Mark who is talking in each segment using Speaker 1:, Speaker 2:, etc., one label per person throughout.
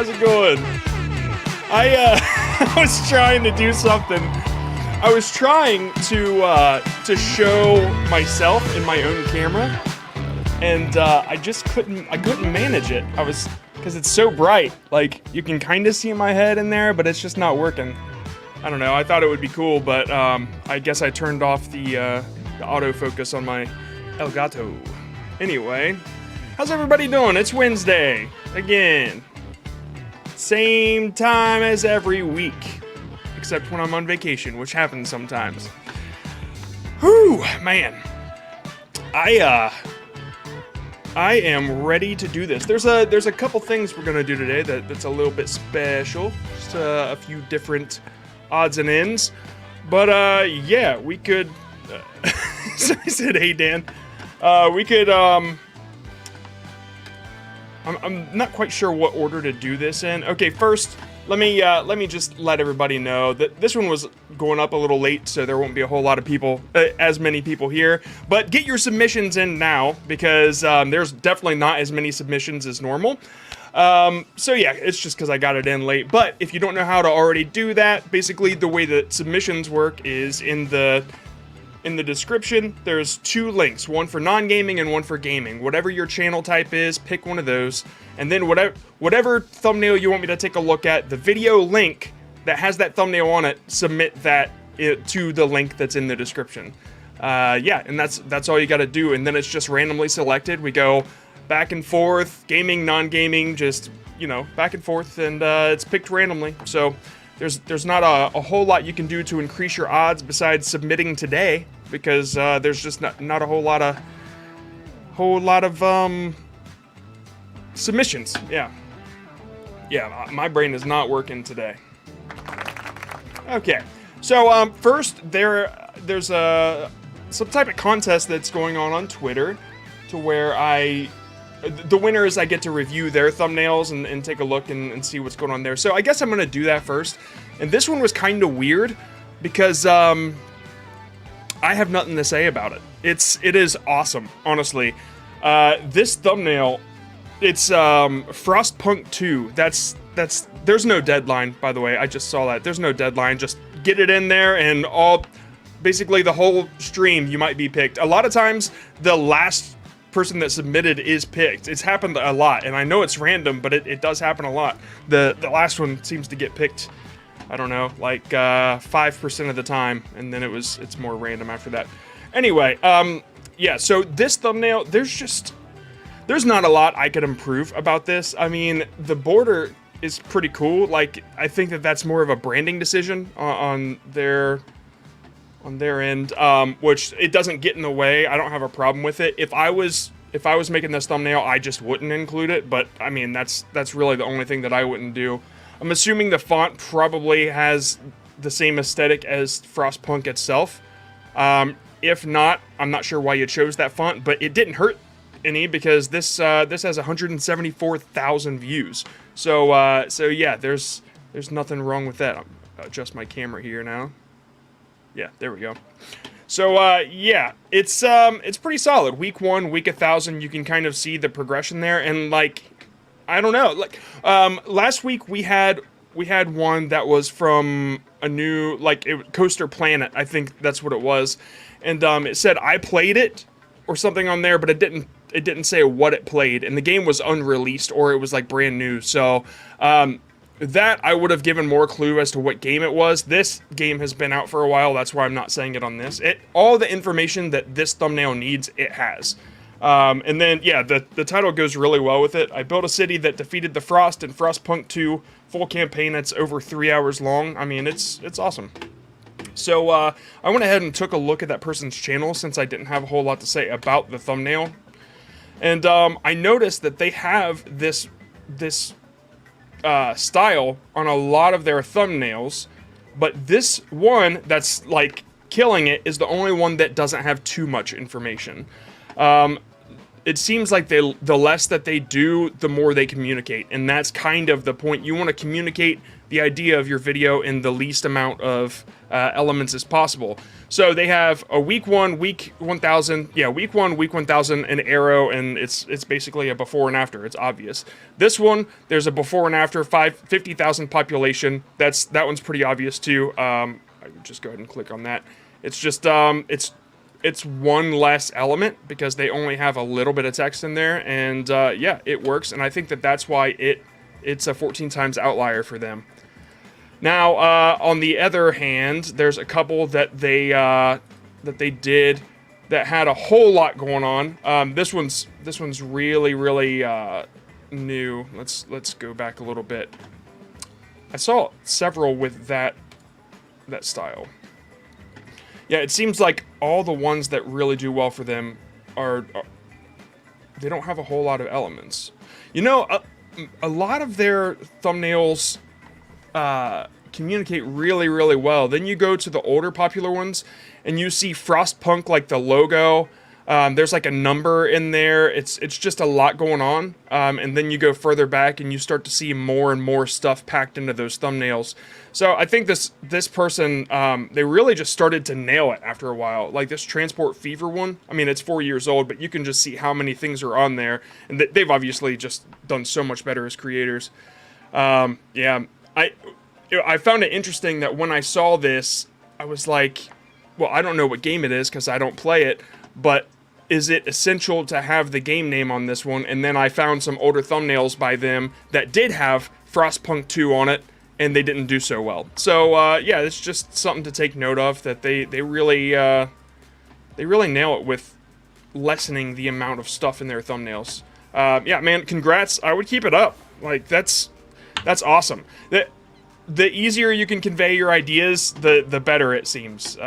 Speaker 1: how's it going? I was trying to do something. I was trying to show myself in my own camera, and I just couldn't manage it. Because it's so bright. Like, you can kind of see my head in there, but it's just not working. I don't know. I thought it would be cool, but I guess I turned off the autofocus on my Elgato. Anyway, how's everybody doing? It's Wednesday again. Same time as every week, except when I'm on vacation, which happens sometimes. Whew, man. I am ready to do this. There's a couple things we're gonna do today that's a little bit special. Just a few different odds and ends. But yeah, we could. So I said, "Hey Dan, we could." I'm not quite sure what order to do this in. Okay, first, let me just let everybody know that this one was going up a little late, so there won't be a whole lot of people, as many people here. But get your submissions in now, because there's definitely not as many submissions as normal. So yeah, it's just because I got it in late. But if you don't know how to already do that, basically the way that submissions work is in the description, there's two links, one for non-gaming and one for gaming. Whatever your channel type is, pick one of those. And then whatever thumbnail you want me to take a look at, the video link that has that thumbnail on it, submit that to the link that's in the description. Yeah, and that's all you gotta do. And then it's just randomly selected. We go back and forth, gaming, non-gaming, just, you know, back and forth, and it's picked randomly. So there's not a whole lot you can do to increase your odds besides submitting today, because there's just not a whole lot of submissions. Yeah, my brain is not working today. Okay, so first there's some type of contest that's going on Twitter, to where the winners, I get to review their thumbnails and take a look and see what's going on there. So I guess I'm going to do that first. And this one was kind of weird because I have nothing to say about it. It is awesome, honestly. This thumbnail, it's Frostpunk 2. There's no deadline, by the way. I just saw that. There's no deadline. Just get it in there, and basically the whole stream you might be picked. A lot of times the last person that submitted is picked. It's happened a lot, and I know it's random, but it does happen a lot. The last one seems to get picked, I don't know, like 5% of the time, and then it's more random after that. Anyway, yeah, so this thumbnail, there's not a lot I could improve about this. I mean, the border is pretty cool. Like, I think that's more of a branding decision on their end, which it doesn't get in the way. I don't have a problem with it. If I was making this thumbnail, I just wouldn't include it, but I mean, that's really the only thing that I wouldn't do. I'm assuming the font probably has the same aesthetic as Frostpunk itself. If not, I'm not sure why you chose that font, but it didn't hurt any, because this has 174,000 views. So yeah, there's nothing wrong with that. I'll adjust my camera here now. Yeah, there we go. So, yeah, it's pretty solid. Week 1, week 1,000, you can kind of see the progression there, and, like, I don't know, like, last week we had one that was from a new, like, Coaster Planet, I think that's what it was, and, it said I played it, or something on there, but it didn't say what it played, and the game was unreleased, or it was, like, brand new, so, that I would have given more clue as to what game it was. This game has been out for a while, that's why I'm not saying it on this. All the information that this thumbnail needs, it has. And then, yeah, the title goes really well with it. I built a city that defeated the Frost in Frostpunk 2, full campaign that's over 3 hours long. I mean, it's awesome. So, I went ahead and took a look at that person's channel, since I didn't have a whole lot to say about the thumbnail. And, I noticed that they have this style on a lot of their thumbnails, but this one that's like killing it is the only one that doesn't have too much information. It seems like the less that they do, the more they communicate, and that's kind of the point. You want to communicate the idea of your video in the least amount of elements as possible. So they have a week 1, week 1000, week 1, week 1000, an arrow, and it's basically a before and after. It's obvious. This one, there's a before and after, 50,000 population. That one's pretty obvious too. I would just go ahead and click on that. It's just it's one less element because they only have a little bit of text in there, and yeah, it works. And I think that's why it's a 14 times outlier for them. Now, on the other hand, there's a couple that they did that had a whole lot going on. This one's really new. Let's go back a little bit. I saw several with that style. Yeah, it seems like all the ones that really do well for them are they don't have a whole lot of elements. You know, a lot of their thumbnails communicate really well. Then you go to the older popular ones and you see Frostpunk, like the logo. There's like a number in there. It's just a lot going on. And then you go further back and you start to see more and more stuff packed into those thumbnails. So I think this person, they really just started to nail it after a while. Like this Transport Fever one, I mean, it's 4 years old, but you can just see how many things are on there. And they've obviously just done so much better as creators. Yeah, I found it interesting that when I saw this, I was like, well, I don't know what game it is because I don't play it, but is it essential to have the game name on this one? And then I found some older thumbnails by them that did have Frostpunk 2 on it, and they didn't do so well. So, yeah, it's just something to take note of, that they really nail it with lessening the amount of stuff in their thumbnails. Yeah, man, congrats. I would keep it up. Like, that's awesome. The easier you can convey your ideas, the better it seems.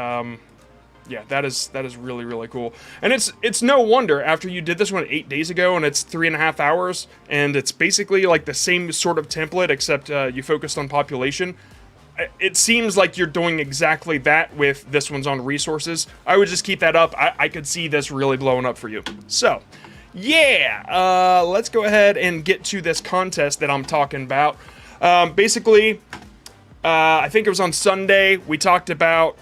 Speaker 1: Yeah, that is really cool. And it's no wonder after you did this one 8 days ago and it's 3.5 hours and it's basically like the same sort of template except you focused on population. It seems like you're doing exactly that with this one's on resources. I would just keep that up. I could see this really blowing up for you. So, yeah, let's go ahead and get to this contest that I'm talking about. Basically, I think it was on Sunday, we talked about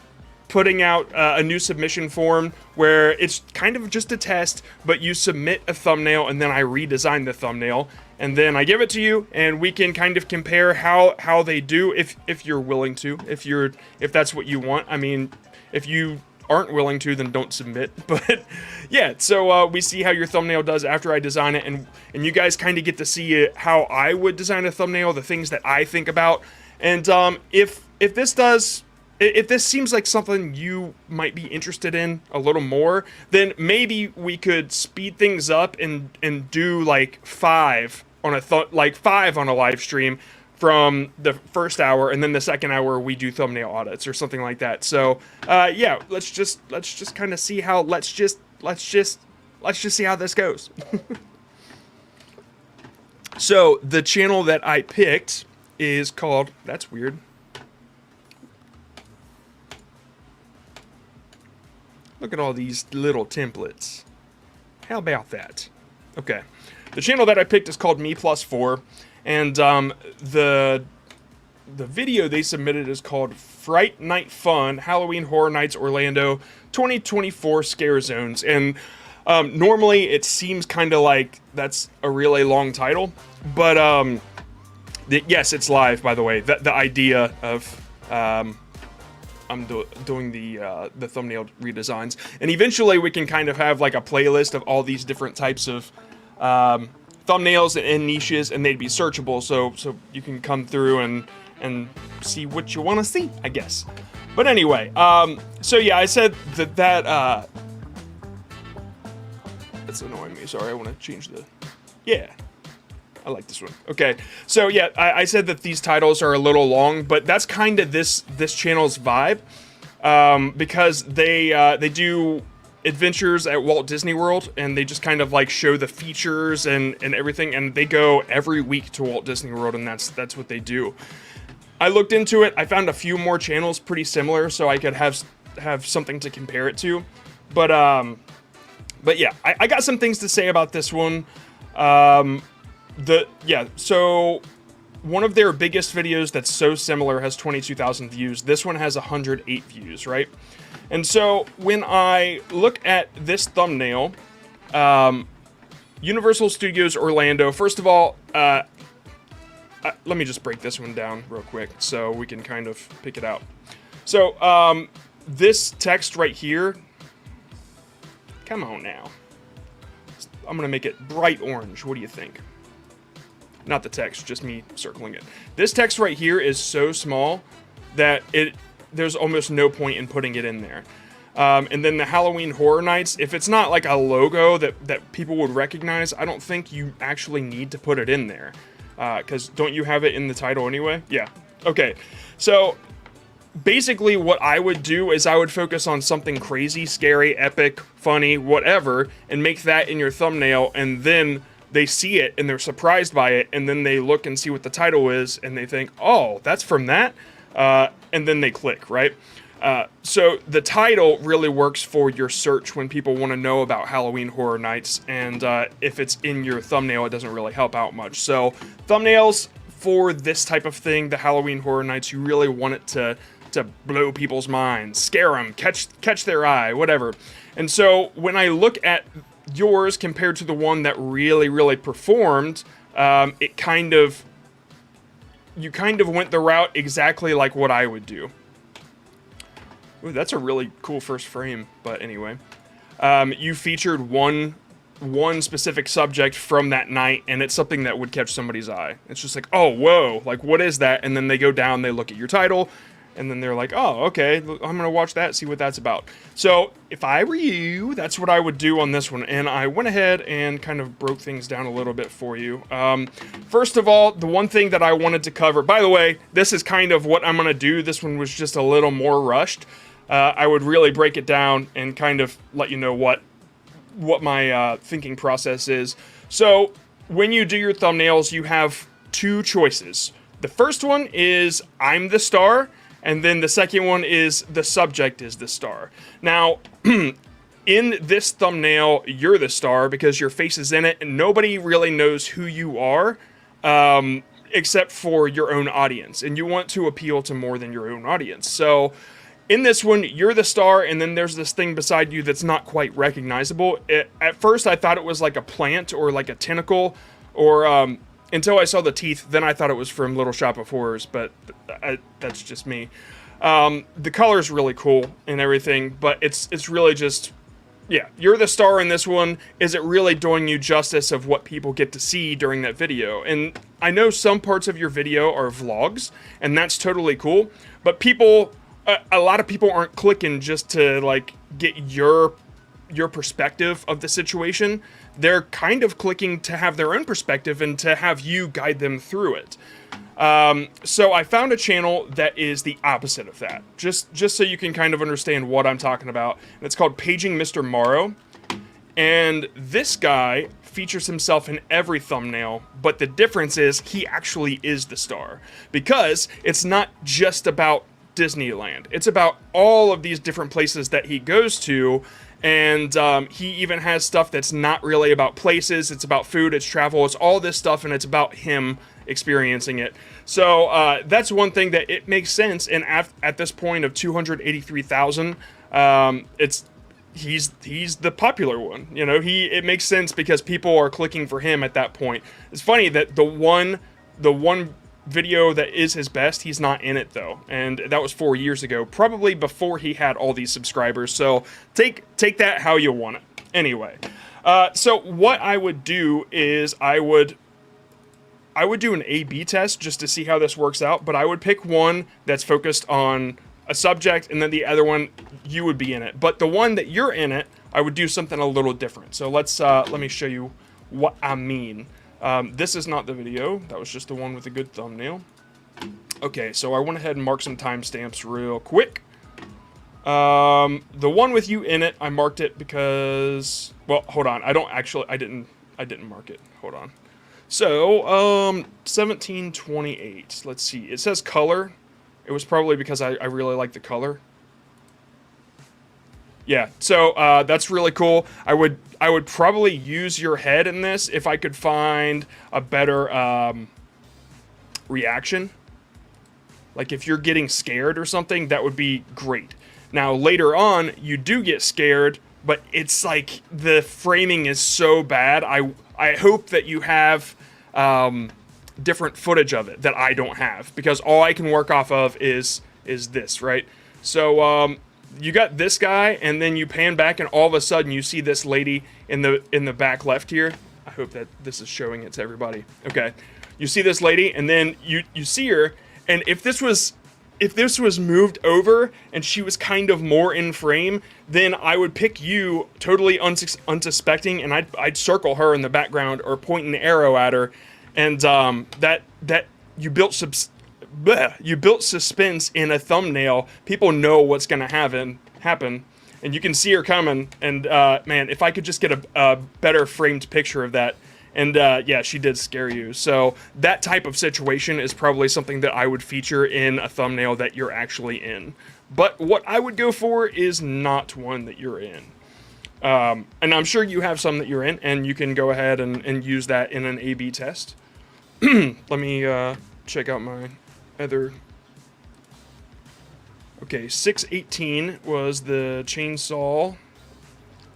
Speaker 1: putting out a new submission form where it's kind of just a test, but you submit a thumbnail and then I redesign the thumbnail and then I give it to you and we can kind of compare how they do if you're willing to, if that's what you want. I mean, if you aren't willing to, then don't submit. But yeah, so we see how your thumbnail does after I design it, and you guys kind of get to see how I would design a thumbnail, the things that I think about. And if this seems like something you might be interested in a little more, then maybe we could speed things up and do like 5 on a live stream from the first hour, and then the second hour we do thumbnail audits or something like that. So yeah, let's just kind of see how let's just see how this goes. So the channel that I picked is called, that's weird. Look at all these little templates. How about that? Okay. The channel that I picked is called Me+4, and the video they submitted is called Fright Night Fun, Halloween Horror Nights Orlando 2024 Scare Zones. And normally it seems kind of like that's a really long title, but yes, it's live, by the way. The idea of I'm doing the thumbnail redesigns, and eventually we can kind of have like a playlist of all these different types of thumbnails and niches, and they'd be searchable, so you can come through and see what you want to see, I guess. But anyway, so yeah, I said that that's annoying me. Sorry, I want to change yeah. I like this one. Okay, so yeah, I said that these titles are a little long, but that's kind of this channel's vibe, because they do adventures at Walt Disney World, and they just kind of like show the features and everything, and they go every week to Walt Disney World, and that's what they do. I looked into it. I found a few more channels pretty similar, so I could have something to compare it to. But yeah, I got some things to say about this one. So one of their biggest videos that's so similar has 22,000 views. This one has 108 views, right? And so when I look at this thumbnail, Universal Studios Orlando, first of all, let me just break this one down real quick so we can kind of pick it out. So this text right here, come on now. I'm going to make it bright orange. What do you think? Not the text, just me circling it. This text right here is so small that there's almost no point in putting it in there. And then the Halloween Horror Nights, if it's not like a logo that people would recognize, I don't think you actually need to put it in there. Because don't you have it in the title anyway? Yeah. Okay. So basically what I would do is I would focus on something crazy, scary, epic, funny, whatever, and make that in your thumbnail, and then they see it and they're surprised by it, and then they look and see what the title is and they think, oh, that's from that, and then they click, right? So the title really works for your search when people want to know about Halloween Horror Nights, and if it's in your thumbnail, it doesn't really help out much. So thumbnails for this type of thing, the Halloween Horror Nights, you really want it to blow people's minds, scare them, catch their eye, whatever. And so when I look at yours compared to the one that really performed, you kind of went the route exactly like what I would do. Ooh, that's a really cool first frame, but anyway. You featured one specific subject from that night, and it's something that would catch somebody's eye. It's just like, oh, whoa, like, what is that? And then they go down, they look at your title, and then they're like, oh, okay, I'm going to watch that, see what that's about. So if I were you, that's what I would do on this one. And I went ahead and kind of broke things down a little bit for you. First of all, the one thing that I wanted to cover, by the way, this is kind of what I'm going to do. This one was just a little more rushed. I would really break it down and kind of let you know what my thinking process is. So when you do your thumbnails, you have two choices. The first one is I'm the star, and then the second one is the subject is the star. Now, in this thumbnail, you're the star because your face is in it, and nobody really knows who you are except for your own audience, and you want to appeal to more than your own audience. So in this one, you're the star, and then there's this thing beside you that's not quite recognizable. At first, I thought it was like a plant or like a tentacle, or until I saw the teeth, then I thought it was from Little Shop of Horrors, but that's just me. The color's really cool and everything, but it's really just, yeah, you're the star in this one. Is it really doing you justice of what people get to see during that video? And I know some parts of your video are vlogs, and that's totally cool, but a lot of people aren't clicking just to like get your perspective of the situation. They're kind of clicking to have their own perspective and to have you guide them through it. So I found a channel that is the opposite of that, just so you can kind of understand what I'm talking about. And it's called Paging Mr. Morrow, and this guy features himself in every thumbnail, but the difference is he actually is the star, because it's not just about Disneyland. It's about all of these different places that he goes to, and he even has stuff that's not really about places. It's about food, it's travel, it's all this stuff, and it's about him experiencing it. So that's one thing that it makes sense, and at this point of 283,000, he's the popular one. You know, it makes sense because people are clicking for him at that point. It's funny that the one video that is his best, he's not in it though, and that was 4 years ago, probably before he had all these subscribers. So take that how you want it. Anyway, so what I would do is I would do an A/B test just to see how this works out, but I would pick one that's focused on a subject, and then the other one you would be in it. But the one that you're in it, I would do something a little different. So let me show you what I mean. This is not the video. That was just the one with a good thumbnail. Okay, so I went ahead and marked some timestamps real quick. The one with you in it, I marked it because, well, hold on. I didn't mark it. Hold on. So, 1728. Let's see. It says color. It was probably because I really like the color. Yeah, so that's really cool. I would probably use your head in this if I could find a better reaction. Like if you're getting scared or something, that would be great. Now later on, you do get scared, but it's like the framing is so bad. I hope that you have different footage of it that I don't have, because all I can work off of is this, right? So you got this guy, and then you pan back, and all of a sudden you see this lady in the back left here. I hope that this is showing it to everybody. Okay, you see this lady, and then you see her, and if this was moved over and she was kind of more in frame, then I would pick you totally unsuspecting, and I'd circle her in the background or point an arrow at her, and that you built suspense in a thumbnail. People know what's gonna happen, and you can see her coming. And man, if I could just get a better framed picture of that. And yeah, she did scare you. So that type of situation is probably something that I would feature in a thumbnail that you're actually in. But what I would go for is not one that you're in. And I'm sure you have some that you're in, and you can go ahead and use that in an A/B test. Let me check out my other. Okay, 618 was the chainsaw.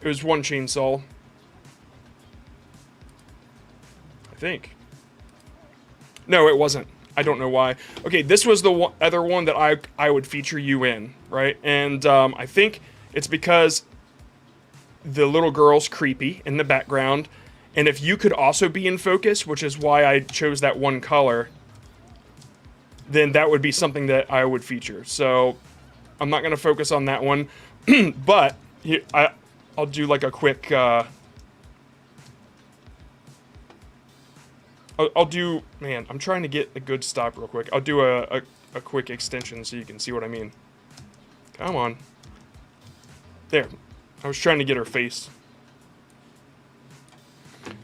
Speaker 1: It was one chainsaw, I think. No, it wasn't. I don't know why. Okay, this was the other one that I would feature you in, right? And I think it's because the little girl's creepy in the background, and if you could also be in focus, which is why I chose that one color, then that would be something that I would feature. So I'm not going to focus on that one, but I'll do like a quick... I'll do... Man, I'm trying to get a good stop real quick. I'll do a quick extension so you can see what I mean. Come on. There. I was trying to get her face.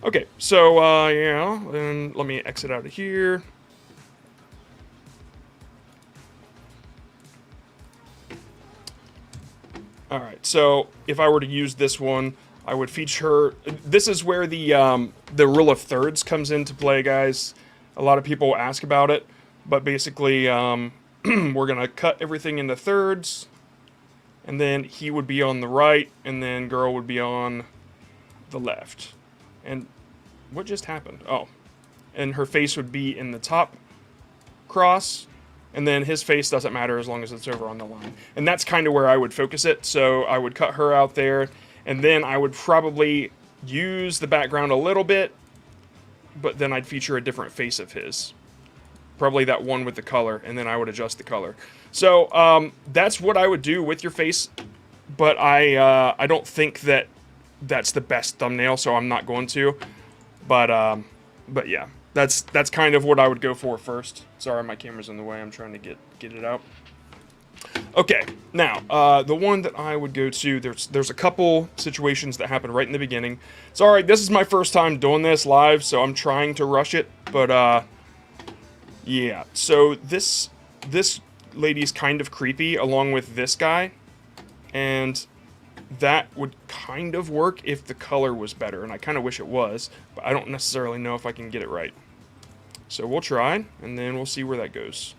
Speaker 1: Okay, so, yeah, then let me exit out of here. Alright, so if I were to use this one, I would feature... This is where the rule of thirds comes into play, guys. A lot of people ask about it, but basically, we're going to cut everything into thirds, and then he would be on the right, and then girl would be on the left. And what just happened? Oh. And her face would be in the top cross, and then his face doesn't matter as long as it's over on the line. And that's kind of where I would focus it, so I would cut her out there, and then I would probably use the background a little bit, but then I'd feature a different face of his. Probably that one with the color, and then I would adjust the color. So, that's what I would do with your face, but I don't think that that's the best thumbnail, so I'm not going to. But yeah, that's kind of what I would go for first. Sorry, my camera's in the way. I'm trying to get it out. Okay, now, the one that I would go to, there's a couple situations that happen right in the beginning. Sorry, this is my first time doing this live, so I'm trying to rush it, but, yeah. So, this lady's kind of creepy, along with this guy, and that would kind of work if the color was better, and I kind of wish it was, but I don't necessarily know if I can get it right. So, we'll try, and then we'll see where that goes.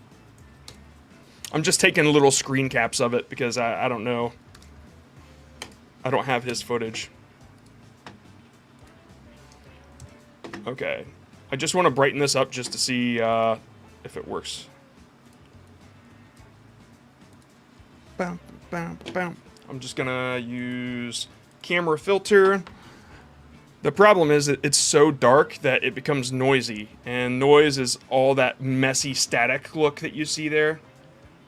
Speaker 1: I'm just taking little screen caps of it because I don't know. I don't have his footage. Okay. I just want to brighten this up just to see if it works. Bam, bam, bam. I'm just going to use camera filter. The problem is that it's so dark that it becomes noisy. And noise is all that messy static look that you see there.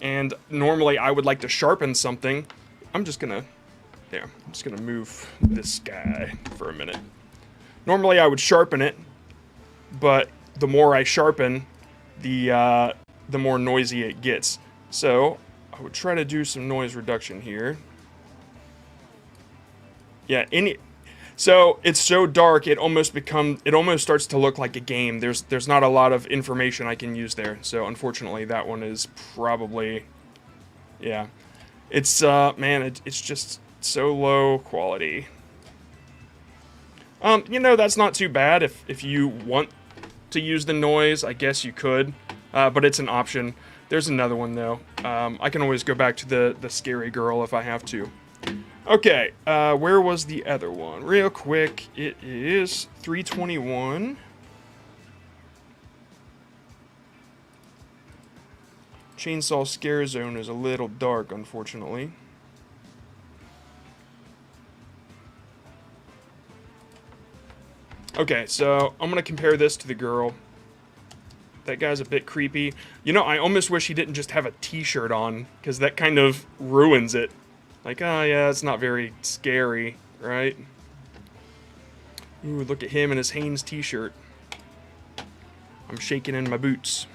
Speaker 1: And normally I would like to sharpen something. I'm just gonna move this guy for a minute. Normally I would sharpen it, but the more I sharpen, the more noisy it gets. So I would try to do some noise reduction here. Yeah, so it's so dark it almost starts to look like a game. There's not a lot of information I can use there. So unfortunately that one is probably, yeah. It's man, it's just so low quality. You know, that's not too bad if you want to use the noise, I guess you could. but it's an option. There's another one though. I can always go back to the scary girl if I have to. Okay, where was the other one? Real quick, it is 321. Chainsaw Scare Zone is a little dark, unfortunately. Okay, so I'm gonna compare this to the girl. That guy's a bit creepy. You know, I almost wish he didn't just have a t-shirt on, because that kind of ruins it. Like, oh yeah, it's not very scary, right? Ooh, look at him in his Hanes t-shirt. I'm shaking in my boots.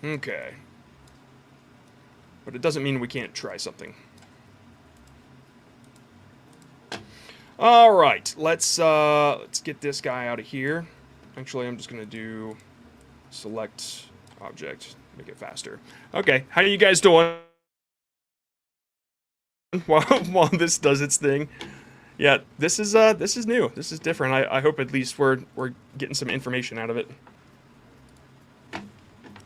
Speaker 1: Okay. But it doesn't mean we can't try something. All right, let's get this guy out of here. Actually, I'm just gonna do select object, make it faster. Okay, how are you guys doing? While this does its thing. Yeah, this is new. This is different. I hope at least we're getting some information out of it.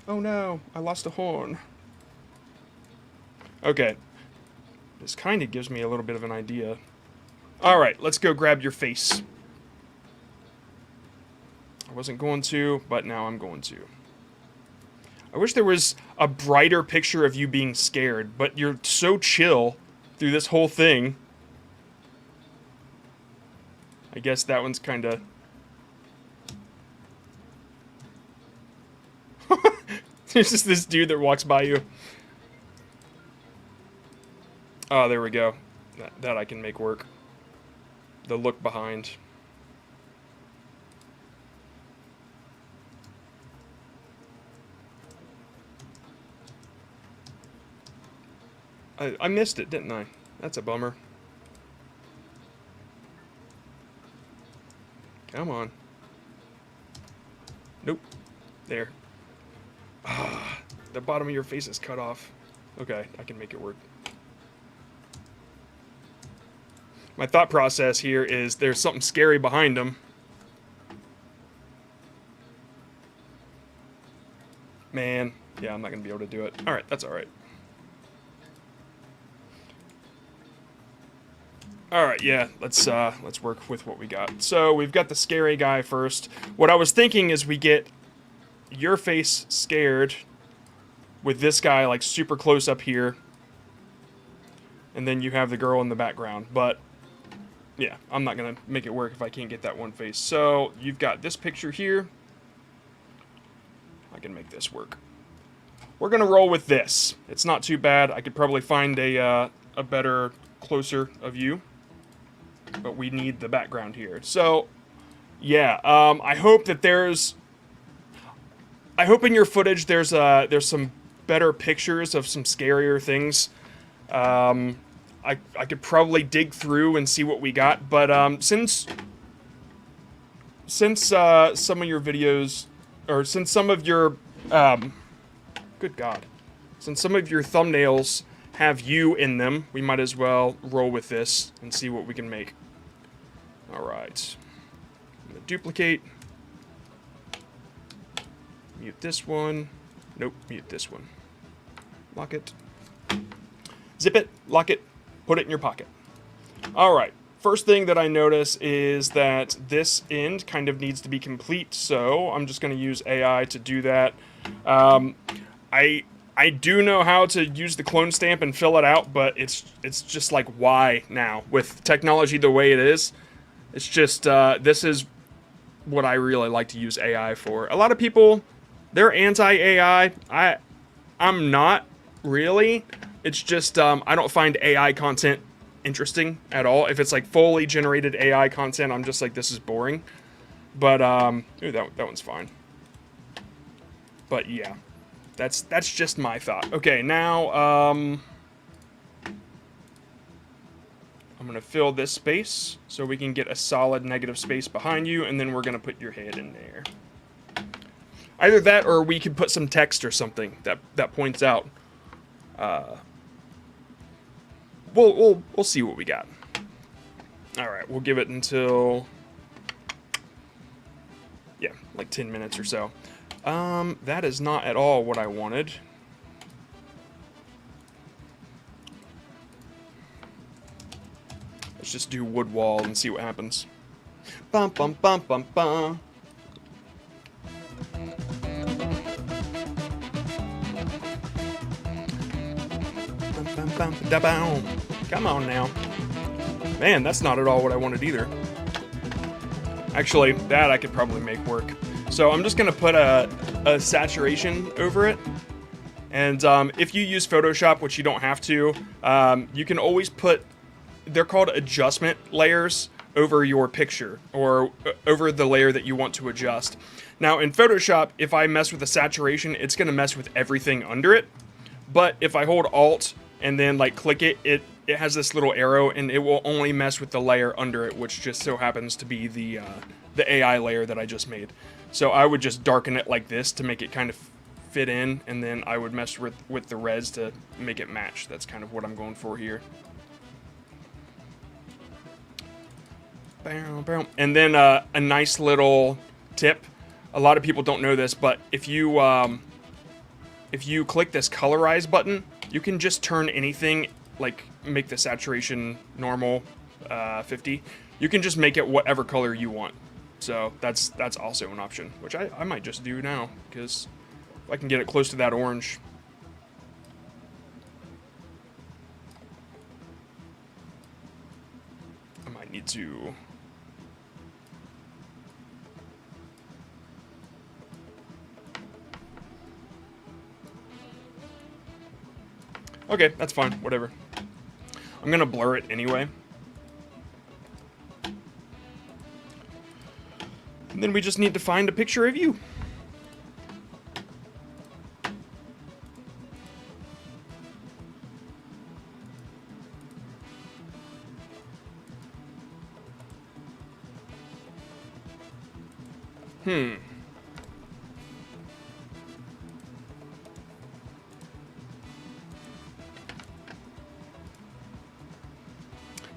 Speaker 1: Oh no, I lost a horn. Okay. This kind of gives me a little bit of an idea. Alright, let's go grab your face. I wasn't going to, but now I'm going to. I wish there was a brighter picture of you being scared, but you're so chill through this whole thing. I guess that one's kind of... There's just this dude that walks by you. Oh, there we go. That I can make work. The look behind. I missed it, didn't I? That's a bummer. Come on. Nope. There. Ah, the bottom of your face is cut off. Okay, I can make it work. My thought process here is there's something scary behind him. Man, yeah, I'm not gonna be able to do it. All right, that's all right. All right, yeah, let's work with what we got. So we've got the scary guy first. What I was thinking is we get your face scared with this guy like super close up here, and then you have the girl in the background. But yeah, I'm not gonna make it work if I can't get that one face. So you've got this picture here. I can make this work. We're gonna roll with this. It's not too bad. I could probably find a better, closer of you, but we need the background here. So yeah, I hope that I hope in your footage there's some better pictures of some scarier things. I could probably dig through and see what we got, but since some of your videos, or since some of your good God, since some of your thumbnails have you in them, we might as well roll with this and see what we can make. All right, I'm gonna duplicate. Mute this one. Nope, mute this one. Lock it. Zip it, lock it, put it in your pocket. All right, first thing that I notice is that this end kind of needs to be complete, so I'm just going to use AI to do that. I do know how to use the clone stamp and fill it out, but it's just like, why now? With technology the way it is, it's just, this is what I really like to use AI for. A lot of people, they're anti-AI. I'm not really. It's just, I don't find AI content interesting at all. If it's like fully generated AI content, I'm just like, this is boring. But, ooh, that one's fine. But yeah, that's just my thought. Okay, now, I'm gonna fill this space so we can get a solid negative space behind you, and then we're gonna put your head in there. Either that, or we could put some text or something that points out. We'll see what we got. All right, we'll give it until like 10 minutes or so. That is not at all what I wanted. Let's just do wood wall and see what happens. Bum bum bum bum bum. Come on now. Man, that's not at all what I wanted either. Actually, that I could probably make work. So I'm just gonna put a saturation over it. And if you use Photoshop, which you don't have to, you can always put, they're called adjustment layers, over your picture or over the layer that you want to adjust. Now in Photoshop, if I mess with the saturation, it's gonna mess with everything under it. But if I hold Alt and then like click it, it has this little arrow and it will only mess with the layer under it, which just so happens to be the AI layer that I just made. So I would just darken it like this to make it kind of fit in, and then I would mess with the res to make it match. That's kind of what I'm going for here. And then a nice little tip. A lot of people don't know this, but if you click this colorize button, you can just turn anything, like make the saturation normal, 50. You can just make it whatever color you want. So that's also an option, which I might just do now, because if I can get it close to that orange. I might need to... Okay, that's fine, whatever. I'm gonna blur it anyway. And then we just need to find a picture of you.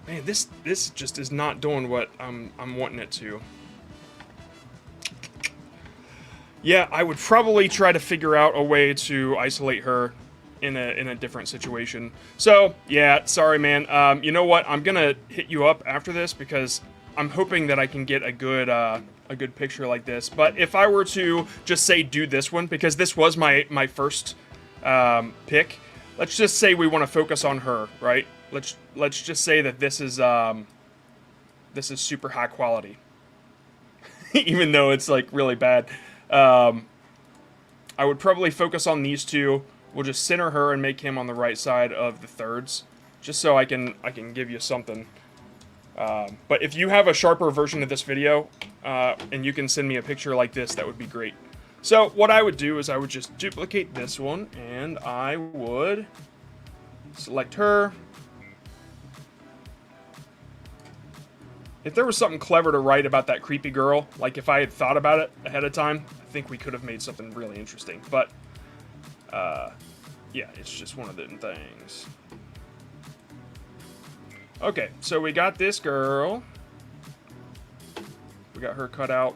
Speaker 1: Man, this just is not doing what I'm wanting it to. Yeah, I would probably try to figure out a way to isolate her in a different situation. So, yeah, sorry, man. You know what? I'm gonna hit you up after this because I'm hoping that I can get a good picture like this. But if I were to just say do this one, because this was my first pick, let's just say we want to focus on her, right? Let's just say that this is super high quality, even though it's like really bad. I would probably focus on these two. We'll just center her and make him on the right side of the thirds, just so I can give you something. But if you have a sharper version of this video, and you can send me a picture like this, that would be great. So what I would do is I would just duplicate this one, and I would select her. If there was something clever to write about that creepy girl, like if I had thought about it ahead of time, I think we could have made something really interesting. But, yeah, it's just one of them things. Okay, so we got this girl. We got her cut out.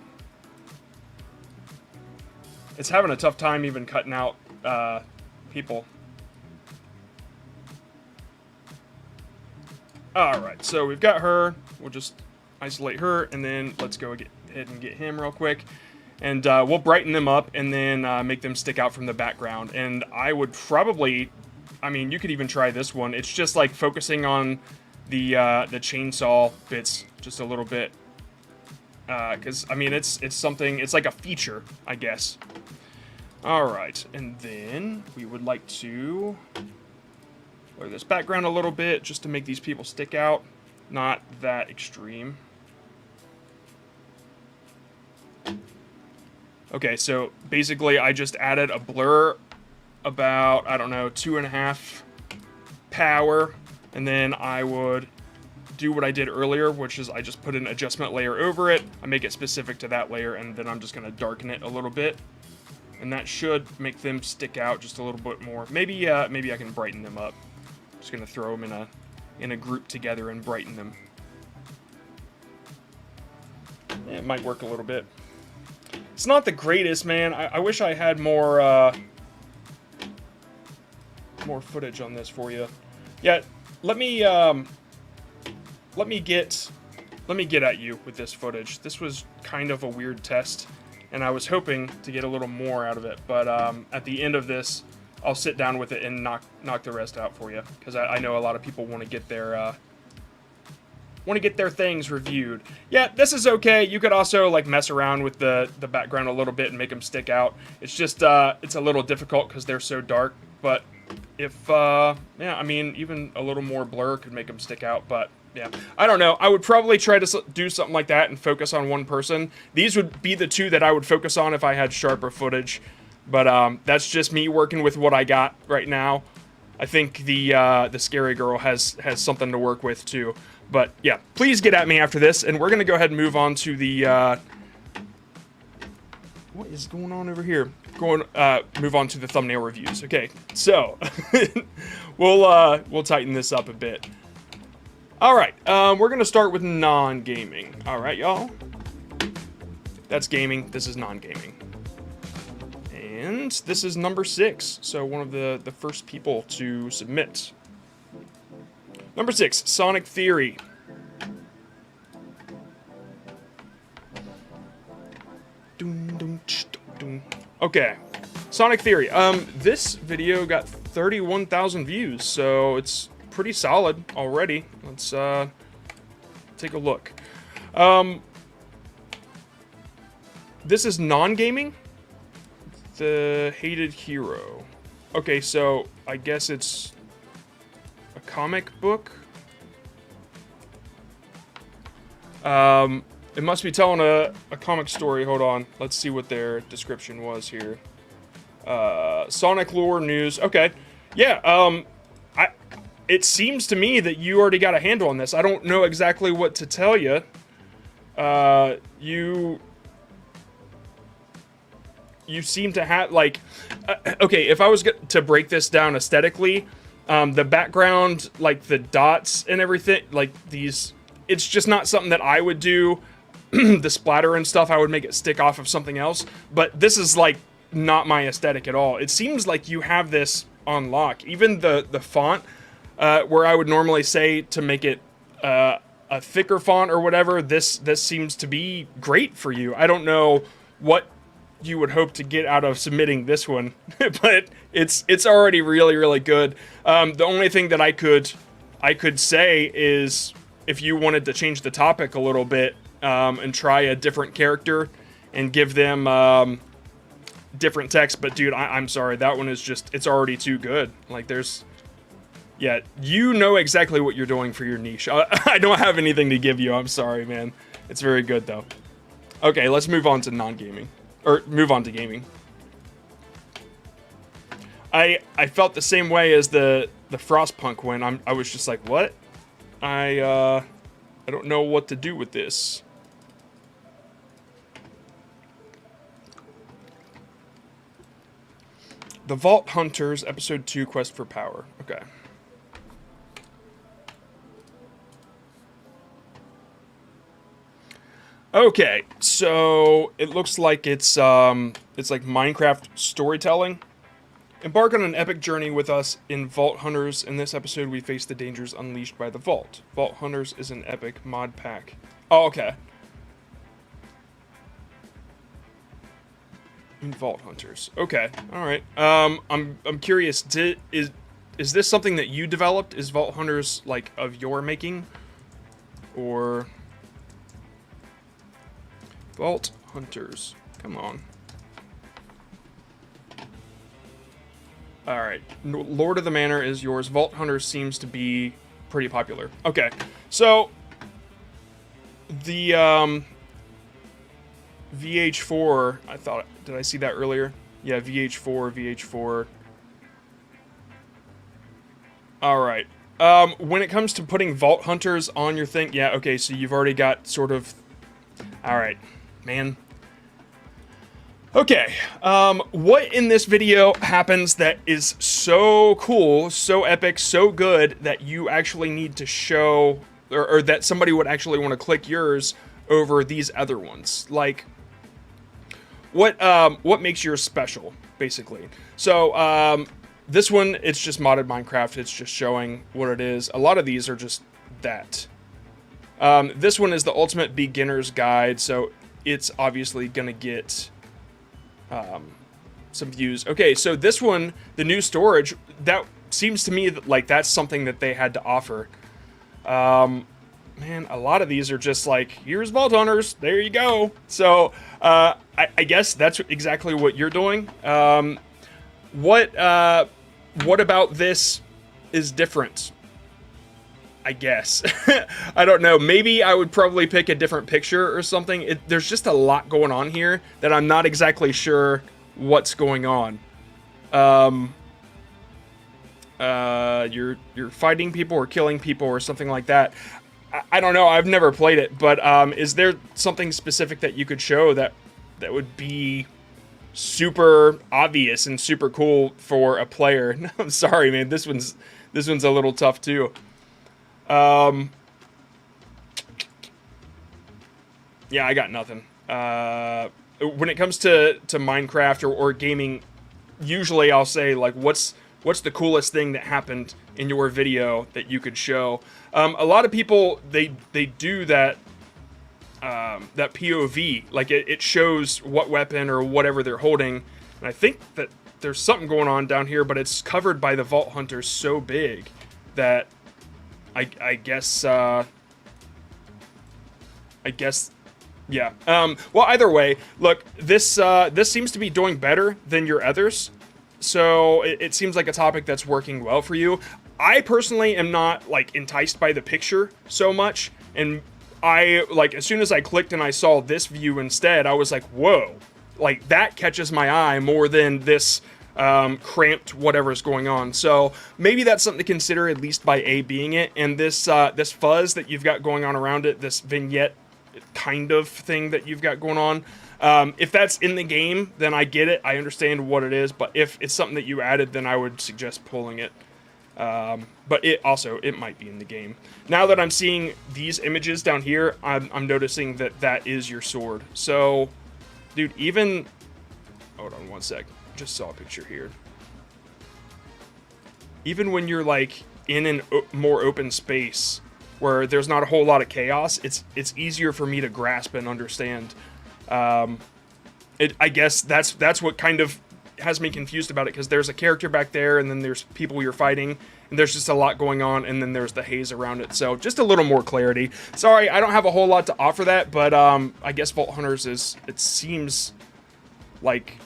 Speaker 1: It's having a tough time even cutting out people. Alright, so we've got her. We'll just isolate her, and then let's go ahead and get him real quick. And we'll brighten them up and then make them stick out from the background. And I would probably, I mean, you could even try this one. It's just like focusing on the chainsaw bits just a little bit. Because, I mean, it's something, it's like a feature, I guess. Alright, and then we would like to blur this background a little bit just to make these people stick out. Not that extreme. Okay, so basically I just added a blur about, I don't know, 2.5 power, and then I would do what I did earlier, which is I just put an adjustment layer over it. I make it specific to that layer, and then I'm just going to darken it a little bit, and that should make them stick out just a little bit more. Maybe I can brighten them up. Just going to throw them in a group together and brighten them. It might work a little bit. It's not the greatest, man. I wish I had more more footage on this for you. Yeah, let me get at you with this footage. This was kind of a weird test, and I was hoping to get a little more out of it. But at the end of this, I'll sit down with it and knock the rest out for you, because I know a lot of people want to get their things reviewed. Yeah, this is okay. You could also like mess around with the background a little bit and make them stick out. It's just it's a little difficult because they're so dark. But if yeah, I mean, even a little more blur could make them stick out. But yeah, I don't know. I would probably try to do something like that and focus on one person. These would be the two that I would focus on if I had sharper footage. But that's just me working with what I got right now. I think the scary girl has something to work with too. But yeah, please get at me after this, and we're gonna go ahead and move on to the what is going on over here? Move on to the thumbnail reviews. Okay, so we'll tighten this up a bit. All right, we're gonna start with non-gaming. All right, y'all. That's gaming. This is non-gaming. And this is number 6, so one of the first people to submit. Number 6, Sonic Theory. Okay, Sonic Theory. This video got 31,000 views, so it's pretty solid already. Let's take a look. This is non-gaming. The Hated Hero. Okay, so I guess it's a comic book. It must be telling a comic story. Hold on. Let's see what their description was here. Sonic lore news. Okay. Yeah, it seems to me that you already got a handle on this. I don't know exactly what to tell you. You seem to have, like, okay, if I was to break this down aesthetically, the background, like the dots and everything, like these, it's just not something that I would do. The splatter and stuff, I would make it stick off of something else. But this is, like, not my aesthetic at all. It seems like you have this on lock. Even the font, where I would normally say to make it a thicker font or whatever, this seems to be great for you. I don't know what you would hope to get out of submitting this one, but it's already really, really good. The only thing that I could say is if you wanted to change the topic a little bit, and try a different character and give them different text. But dude, I'm sorry, that one is just, it's already too good. Like yeah, you know exactly what you're doing for your niche. I don't have anything to give you. I'm sorry, man. It's very good though. Okay, let's move on to non-gaming. Or move on to gaming. I felt the same way as the Frostpunk when I was just like, what? I don't know what to do with this. The Vault Hunters, Episode 2, Quest for Power. Okay. Okay, so it looks like it's like Minecraft storytelling. Embark on an epic journey with us in Vault Hunters. In this episode, we face the dangers unleashed by the Vault. Vault Hunters is an epic mod pack. Oh, okay. In Vault Hunters. Okay, all right. I'm curious. Is this something that you developed? Is Vault Hunters like of your making, or Vault Hunters? Come on. All right, Lord of the Manor is yours. Vault Hunters seems to be pretty popular. Okay, so the VH4, I thought, did I see that earlier? Yeah, VH4. All right. When it comes to putting Vault Hunters on your thing, yeah, okay, so you've already got sort of, all right, man. Okay, what in this video happens that is so cool, so epic, so good that you actually need to show, or that somebody would actually want to click yours over these other ones? Like, what makes yours special, basically. So this one, it's just modded Minecraft. It's just showing what it is. A lot of these are just that. This one is the ultimate beginner's guide, so it's obviously gonna get some views. Okay, so this one, the new storage, that seems to me like that's something that they had to offer. Man, a lot of these are just like, here's Vault Hunters, there you go. So I guess that's exactly what you're doing. What about this is different? I guess. I don't know. Maybe I would probably pick a different picture or something. There's just a lot going on here that I'm not exactly sure what's going on. You're fighting people or killing people or something like that. I don't know. I've never played it, but is there something specific that you could show that would be super obvious and super cool for a player? No, I'm sorry, man. This one's a little tough too. Yeah, I got nothing. When it comes to Minecraft or gaming, usually I'll say, like, what's the coolest thing that happened in your video that you could show? A lot of people, they do that, that POV, like it shows what weapon or whatever they're holding. And I think that there's something going on down here, but it's covered by the Vault Hunters so big that I guess, yeah. Well, either way, look, this seems to be doing better than your others. So it seems like a topic that's working well for you. I personally am not, like, enticed by the picture so much. And I, like, as soon as I clicked and I saw this view instead, I was like, whoa. Like, that catches my eye more than this cramped whatever's going on. So maybe that's something to consider, at least by A-Bing it. And this this fuzz that you've got going on around it, this vignette kind of thing that you've got going on, if that's in the game, then I get it. I understand what it is. But if it's something that you added, then I would suggest pulling it. But it might be in the game. Now that I'm seeing these images down here, I'm noticing that is your sword. So, dude, even... Hold on one sec. Just saw a picture here. Even when you're, like, in an more open space where there's not a whole lot of chaos, it's easier for me to grasp and understand. I guess that's what kind of has me confused about it, because there's a character back there, and then there's people you're fighting, and there's just a lot going on, and then there's the haze around it. So just a little more clarity. Sorry, I don't have a whole lot to offer that, but I guess Vault Hunters it seems like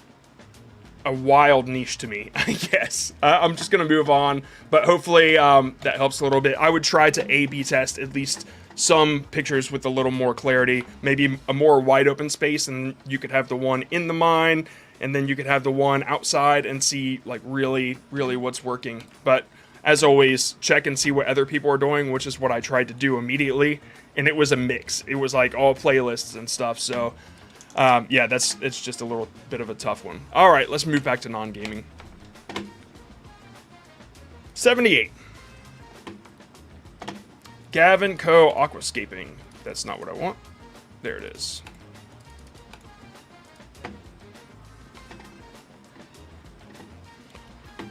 Speaker 1: a wild niche to me, I guess. I'm just gonna move on, but hopefully that helps a little bit. I would try to A/B test at least some pictures with a little more clarity, maybe a more wide open space, and you could have the one in the mine, and then you could have the one outside and see, like, really what's working. But as always, check and see what other people are doing, which is what I tried to do immediately, and it was a mix. It was like all playlists and stuff. So yeah, it's just a little bit of a tough one. All right, let's move back to non-gaming. 78. Gavin Co. Aquascaping. That's not what I want. There it is.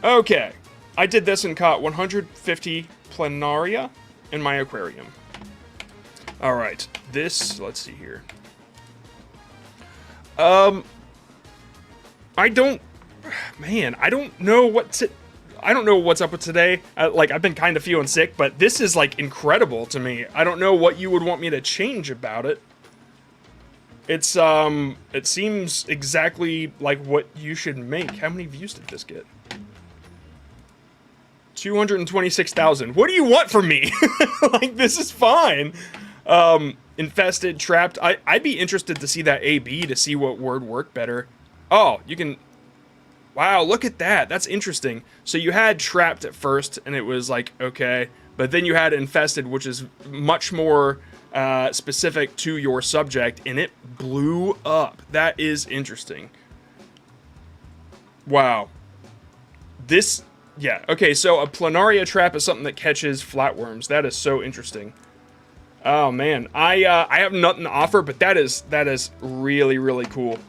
Speaker 1: Okay. I did this and caught 150 planaria in my aquarium. All right. This, let's see here. I don't know what's up with today. Like, I've been kind of feeling sick, but this is, like, incredible to me. I don't know what you would want me to change about it. It's, it seems exactly like what you should make. How many views did this get? 226,000. What do you want from me? Like, this is fine. Infested, trapped. I'd be interested to see that A/B to see what word worked better. Oh, you can... Wow, look at that. That's interesting. So you had trapped at first, and it was like, okay. But then you had infested, which is much more specific to your subject, and it blew up. That is interesting. Wow. This... Yeah, okay, so a planaria trap is something that catches flatworms. That is so interesting. Oh man, I have nothing to offer, but that is really really cool.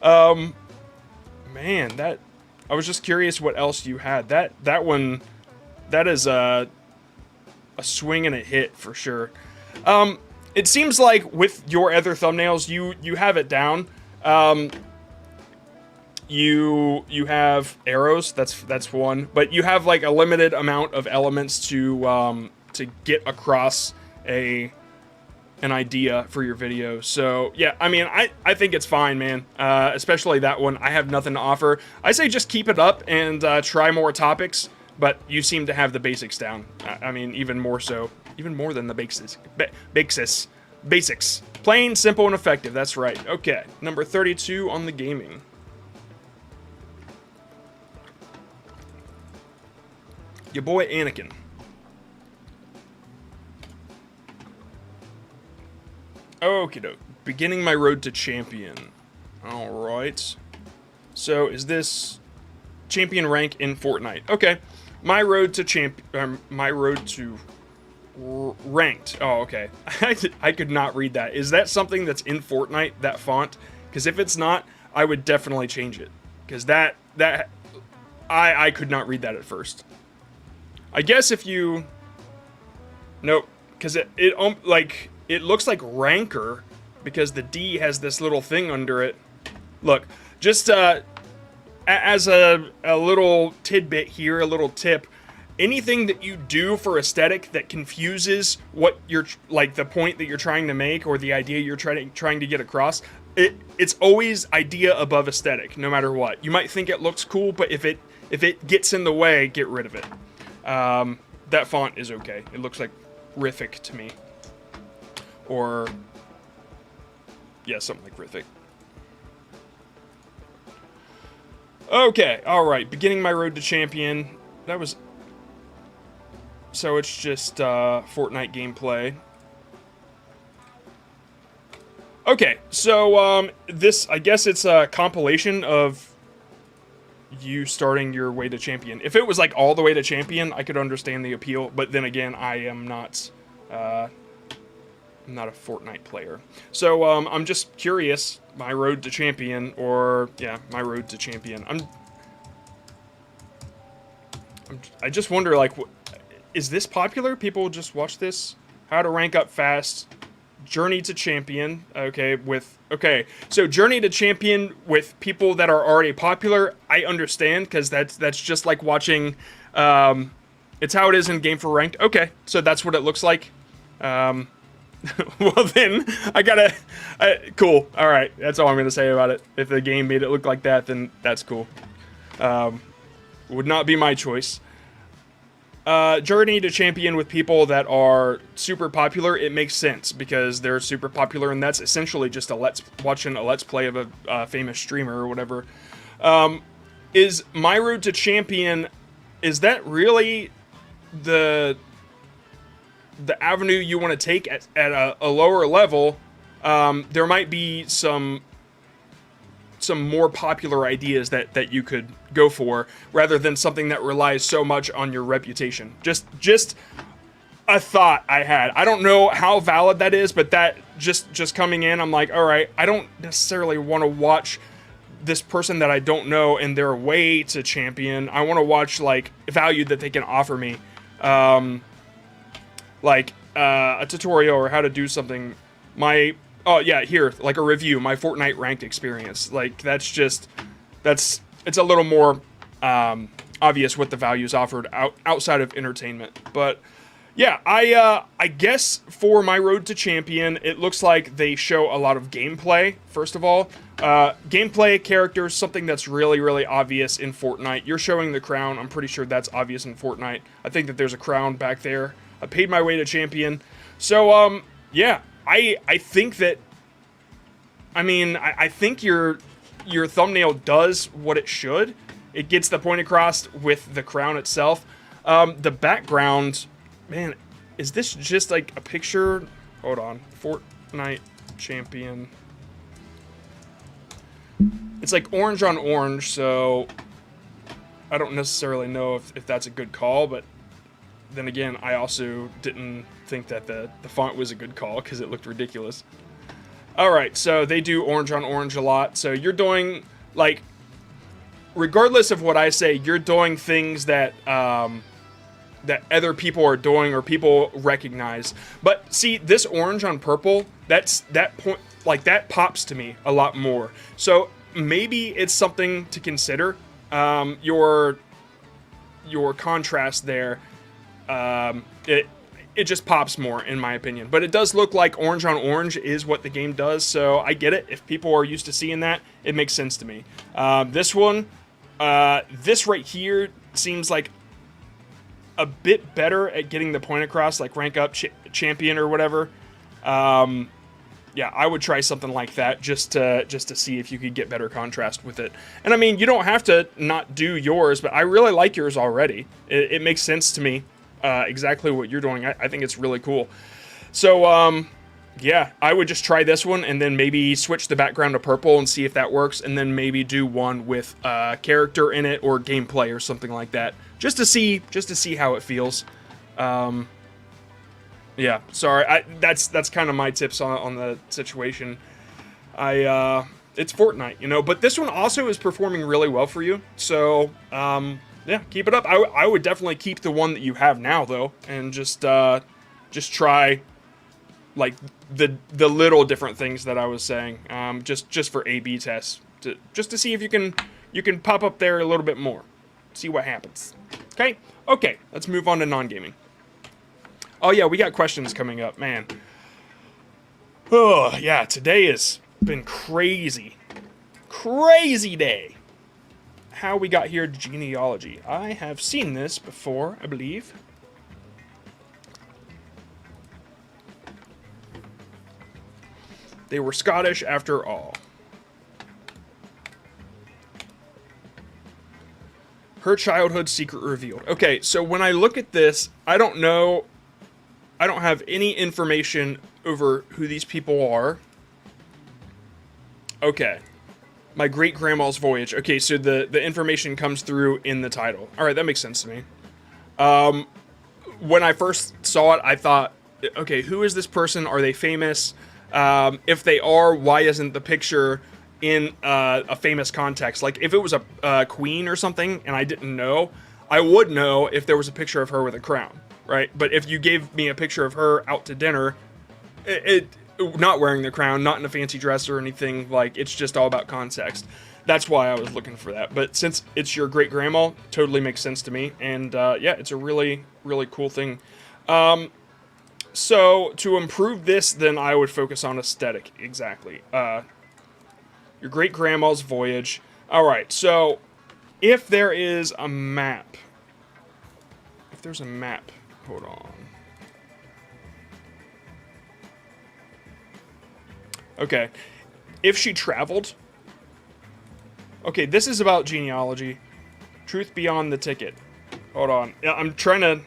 Speaker 1: Man, that I was just curious what else you had. That one, that is a swing and a hit for sure. It seems like with your other thumbnails, you have it down. You have arrows. That's one, but you have like a limited amount of elements to get across an idea for your video. So yeah, I mean, I think it's fine, man. Especially that one. I have nothing to offer. I say just keep it up and try more topics. But you seem to have the basics down. I mean, even more so, even more than the basics. Basics. Plain, simple, and effective. That's right. Okay, number 32 on the gaming. Your boy Anakin. Okie doke. Beginning my road to champion. Alright. So, is this champion rank in Fortnite? Okay. My road to ranked. Oh, okay. I could not read that. Is that something that's in Fortnite, that font? Because if it's not, I would definitely change it. Because I could not read that at first. I guess if you... Nope. Because it looks like ranker, because the D has this little thing under it. Look, just as a little tidbit here, a little tip, anything that you do for aesthetic that confuses what you're, like, the point that you're trying to make or the idea you're trying to get across, it's always idea above aesthetic, no matter what. You might think it looks cool, but if it gets in the way, get rid of it. That font is okay. It looks like Riffic to me. Or, yeah, something like Riffic. Okay, alright, beginning my road to champion. That was... So it's just Fortnite gameplay. Okay, so this, I guess it's a compilation of you starting your way to champion. If it was like all the way to champion, I could understand the appeal, but then again, I am not... I'm not a Fortnite player. So, I'm just curious, my road to champion, or, yeah, my road to champion. I just wonder, like, is this popular? People just watch this? How to rank up fast, journey to champion, okay, so journey to champion with people that are already popular, I understand, because that's just like watching, it's how it is in Game for Ranked. Okay, so that's what it looks like. Well then, cool. Alright, that's all I'm gonna say about it. If the game made it look like that, then that's cool. Would not be my choice. Journey to champion with people that are super popular, it makes sense, because they're super popular, and that's essentially just watching a let's play of a famous streamer or whatever. Is my road to champion, is that really the avenue you want to take at a lower level? There might be some more popular ideas that you could go for, rather than something that relies so much on your reputation. Just a thought I had. I don't know how valid that is, but that just coming in, I'm like, all right, I don't necessarily want to watch this person that I don't know and their way to champion. I want to watch, like, value that they can offer me. Like, a tutorial or how to do something. Oh yeah, here, like a review, my Fortnite ranked experience. Like, it's a little more, obvious what the value is offered outside of entertainment. But, yeah, I guess for my road to champion, it looks like they show a lot of gameplay, first of all. Gameplay, characters, something that's really, really obvious in Fortnite. You're showing the crown, I'm pretty sure that's obvious in Fortnite. I think that there's a crown back there. I paid my way to champion. So, yeah, I think that, I mean, I think your thumbnail does what it should. It gets the point across with the crown itself. The background, man, is this just like a picture? Hold on, Fortnite champion. It's like orange on orange, so I don't necessarily know if that's a good call, but then again, I also didn't think that the font was a good call because it looked ridiculous. All right, so they do orange on orange a lot. So you're doing, like, regardless of what I say, you're doing things that that other people are doing or people recognize. But see, this orange on purple, that point, like, that pops to me a lot more. So maybe it's something to consider. Your contrast there, it just pops more, in my opinion. But it does look like orange on orange is what the game does, so I get it. If people are used to seeing that, it makes sense to me. This one, this right here seems like a bit better at getting the point across, like rank up champion or whatever. Yeah, I would try something like that just to see if you could get better contrast with it. And I mean, you don't have to not do yours, but I really like yours already. It makes sense to me, exactly what you're doing. I think it's really cool. So, yeah, I would just try this one and then maybe switch the background to purple and see if that works, and then maybe do one with character in it or gameplay or something like that, just to see how it feels. Yeah, sorry. That's kind of my tips on the situation. It's Fortnite, you know, but this one also is performing really well for you. So, yeah, keep it up. I would definitely keep the one that you have now, though, and just try, like, the little different things that I was saying, just for A/B tests, just to see if you can pop up there a little bit more, see what happens. Okay, let's move on to non-gaming. Oh yeah, we got questions coming up, man. Oh yeah, today has been crazy day. How we got here to genealogy. I have seen this before, I believe. They were Scottish after all. Her childhood secret revealed. Okay, so when I look at this, I don't have any information over who these people are. Okay. My great-grandma's voyage. Okay, so the information comes through in the title. Alright, that makes sense to me. When I first saw it, I thought, okay, who is this person? Are they famous? If they are, why isn't the picture in a famous context? Like, if it was a queen or something and I didn't know, I would know if there was a picture of her with a crown, right? But if you gave me a picture of her out to dinner, it not wearing the crown, not in a fancy dress or anything, like, it's just all about context. That's why I was looking for that. But since it's your great-grandma, totally makes sense to me. And, yeah, it's a really, really cool thing. So, to improve this, then I would focus on aesthetic, exactly. Your great-grandma's voyage. Alright, so, if there is a map... If there's a map... Hold on. Okay. If she traveled... Okay, this is about genealogy. Truth beyond the ticket. Hold on. I'm trying to...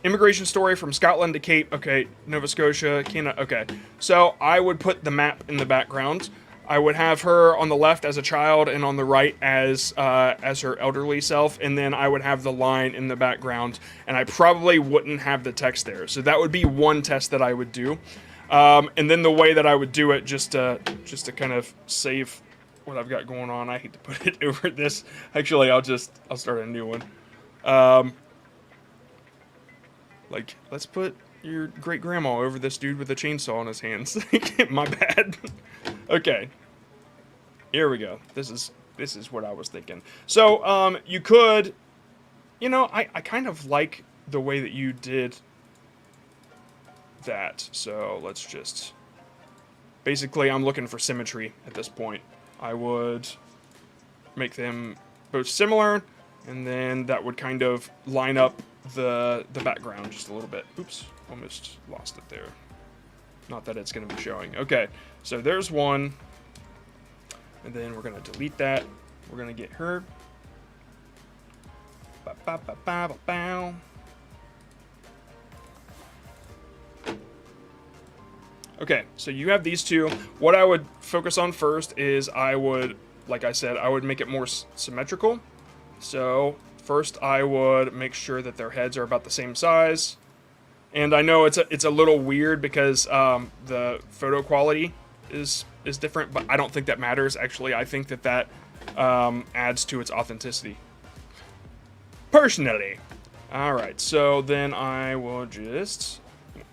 Speaker 1: Immigration story from Scotland to Cape. Okay, Nova Scotia, Canada. Okay, so I would put the map in the background. I would have her on the left as a child and on the right as her elderly self, and then I would have the line in the background, and I probably wouldn't have the text there. So that would be one test that I would do. And then the way that I would do it, just to kind of save what I've got going on. I hate to put it over this. Actually, I'll start a new one. Like, let's put your great-grandma over this dude with a chainsaw in his hands. My bad. Okay. Here we go. This is what I was thinking. So, you could... You know, I kind of like the way that you did that. So, let's just... Basically, I'm looking for symmetry at this point. I would make them both similar, and then that would kind of line up the background just a little bit. Oops, almost lost it there. Not that it's going to be showing. Okay, so there's one. And then we're going to delete that. We're going to get her. Okay, so you have these two. What I would focus on first is I would, like I said, I would make it more symmetrical. So first I would make sure that their heads are about the same size. And I know it's a little weird because the photo quality is different, but I don't think that matters. Actually, I think that adds to its authenticity. Personally. All right, so then I will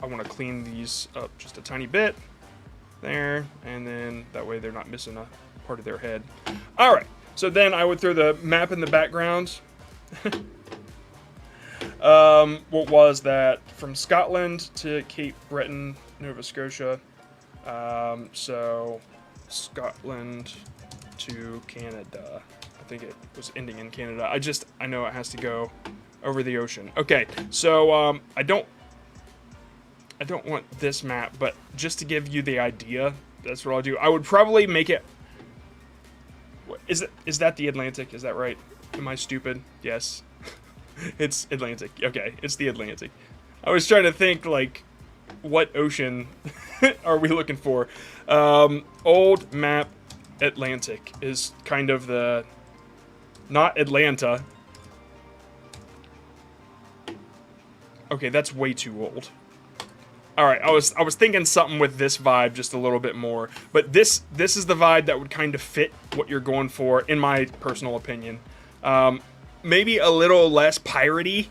Speaker 1: I want to clean these up just a tiny bit there, and then that way they're not missing a part of their head. All right, so then I would throw the map in the background. What was that? From Scotland to Cape Breton, Nova Scotia. So Scotland to Canada. I think it was ending in Canada. I know it has to go over the ocean. Okay, so I don't want this map, but just to give you the idea, that's what I'll do. I would probably make it. Is that the Atlantic? Is that right? Am I stupid? Yes. It's Atlantic. Okay, it's the Atlantic. I was trying to think, like, what ocean are we looking for? Old map Atlantic is kind of the... Not Atlanta. Okay, that's way too old. Alright, I was thinking something with this vibe just a little bit more. But this is the vibe that would kind of fit what you're going for, in my personal opinion. Maybe a little less piratey.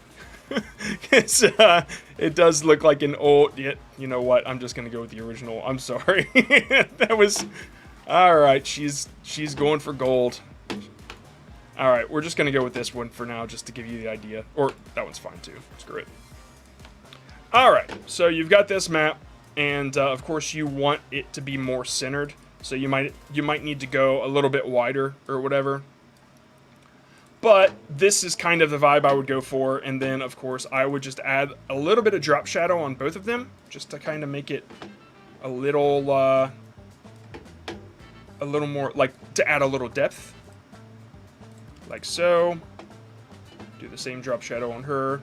Speaker 1: It does look like an old... Yeah, you know what? I'm just going to go with the original. I'm sorry. That was... Alright, she's going for gold. Alright, we're just going to go with this one for now, just to give you the idea. Or, that one's fine too. Screw it. Alright, so you've got this map, and of course you want it to be more centered. So you might need to go a little bit wider, or whatever. But this is kind of the vibe I would go for, and then of course I would just add a little bit of drop shadow on both of them, just to kind of make it a little more, like, to add a little depth. Like so. Do the same drop shadow on her.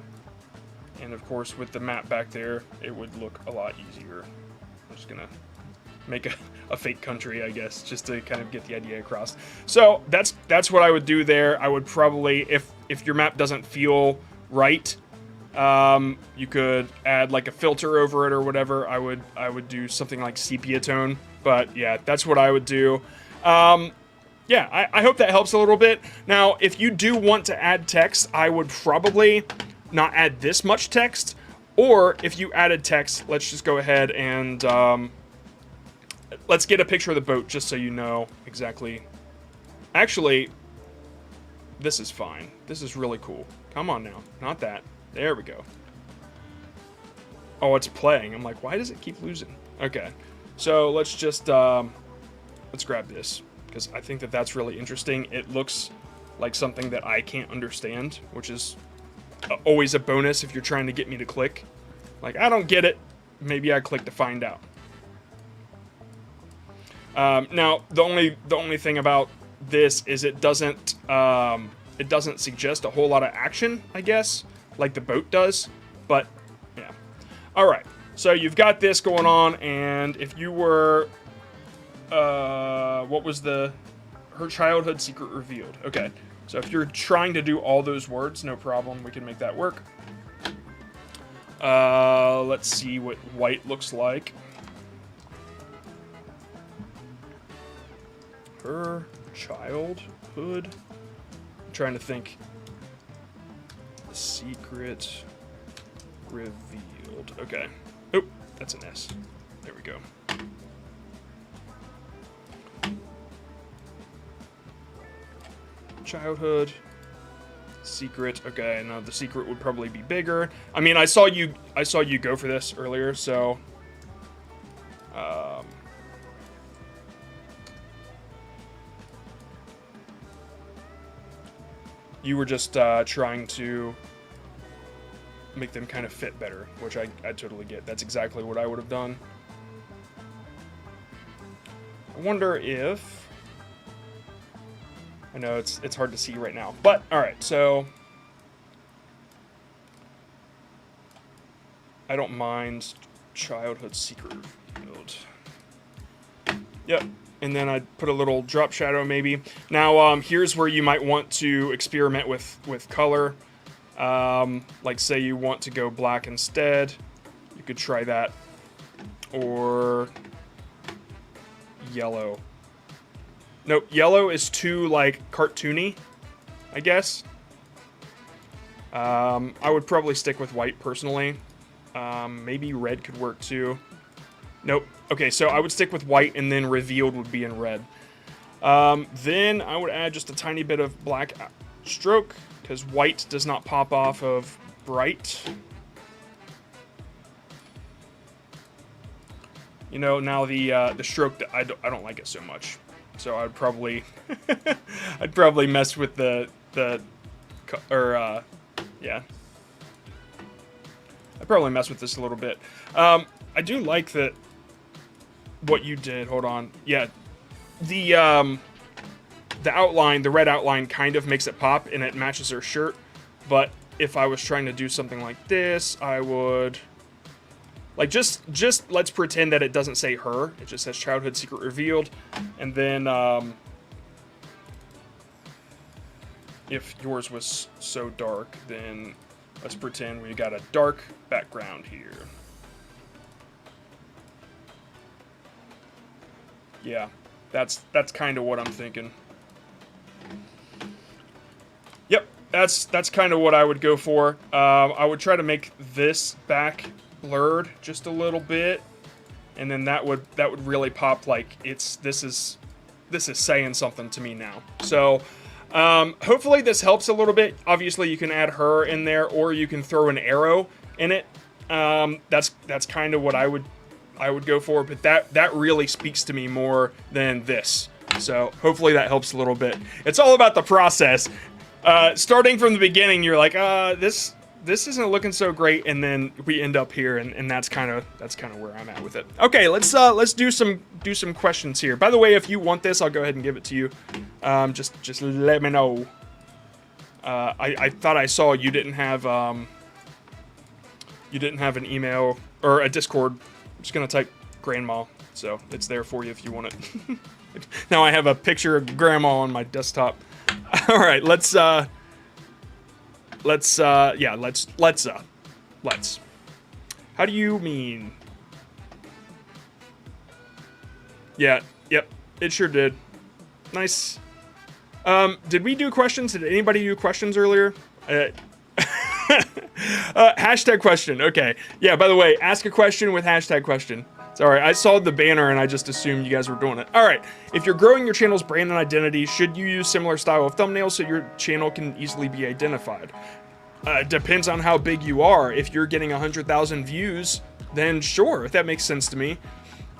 Speaker 1: And of course with the map back there, it would look a lot easier. I'm just gonna make a fake country, I guess, just to kind of get the idea across. So that's what I would do there. I would probably, if your map doesn't feel right, you could add like a filter over it or whatever. I would do something like sepia tone. But yeah, that's what I would do. Yeah, I hope that helps a little bit. Now, if you do want to add text, I would probably not add this much text. Or if you added text, let's just go ahead and let's get a picture of the boat just so you know exactly. Actually, this is fine. This is really cool. Come on now. Not that. There we go. Oh, it's playing. I'm like, why does it keep losing? Okay. So let's just, let's grab this, because I think that that's really interesting. It looks like something that I can't understand, which is always a bonus if you're trying to get me to click. Like, I don't get it. Maybe I click to find out. Now, the only thing about this is it doesn't suggest a whole lot of action, I guess, like the boat does. But yeah. All right. So you've got this going on, and if you were, what was her childhood secret revealed? Okay. So if you're trying to do all those words, no problem. We can make that work. Let's see what white looks like. Her childhood. I'm trying to think. The secret revealed. Okay. Oh, that's an S. There we go. Childhood. Secret. Okay, now the secret would probably be bigger. I mean, I saw you go for this earlier, so you were just trying to make them kind of fit better, which I totally get. That's exactly what I would have done. I wonder if... I know it's hard to see right now, but alright, so I don't mind childhood secret revealed. Yep, and then I'd put a little drop shadow maybe. Now, here's where you might want to experiment with color. Like say you want to go black instead, you could try that, or yellow. Nope, yellow is too like cartoony, I guess. I would probably stick with white personally. Maybe red could work too. Nope. Okay, so I would stick with white, and then revealed would be in red. Then I would add just a tiny bit of black stroke, because white does not pop off of bright. You know, now the stroke, I don't like it so much. So I'd probably I'd probably mess with yeah. I'd probably mess with this a little bit. I do like that what you did. Hold on. Yeah. The outline, the red outline kind of makes it pop and it matches her shirt. But if I was trying to do something like this, I would like just let's pretend that it doesn't say her. It just says childhood secret revealed. And then if yours was so dark, then let's pretend we got a dark background here. Yeah, that's kind of what I'm thinking. Yep, that's kind of what I would go for. I would try to make this back blurred just a little bit, and then that would really pop like this is saying something to me now. So hopefully this helps a little bit. Obviously you can add her in there, or you can throw an arrow in it. That's kind of what I would go for, but that really speaks to me more than this. So hopefully that helps a little bit. It's all about the process. Starting from the beginning, you're like, this isn't looking so great, and then we end up here, and that's kind of where I'm at with it. Okay, let's do some questions here. By the way, if you want this, I'll go ahead and give it to you. Just let me know. I thought I saw you didn't have an email or a Discord. I'm just gonna type grandma, so it's there for you if you want it. Now I have a picture of grandma on my desktop. All right, let's. How do you mean? Yeah, yep, it sure did. Nice. Did we do questions? Did anybody do questions earlier? Hashtag question. Okay. Yeah, by the way, ask a question with hashtag question. Sorry, I saw the banner and I just assumed you guys were doing it. All right. If you're growing your channel's brand and identity, should you use similar style of thumbnails so your channel can easily be identified? Depends on how big you are. If you're getting 100,000 views, then sure, that makes sense to me.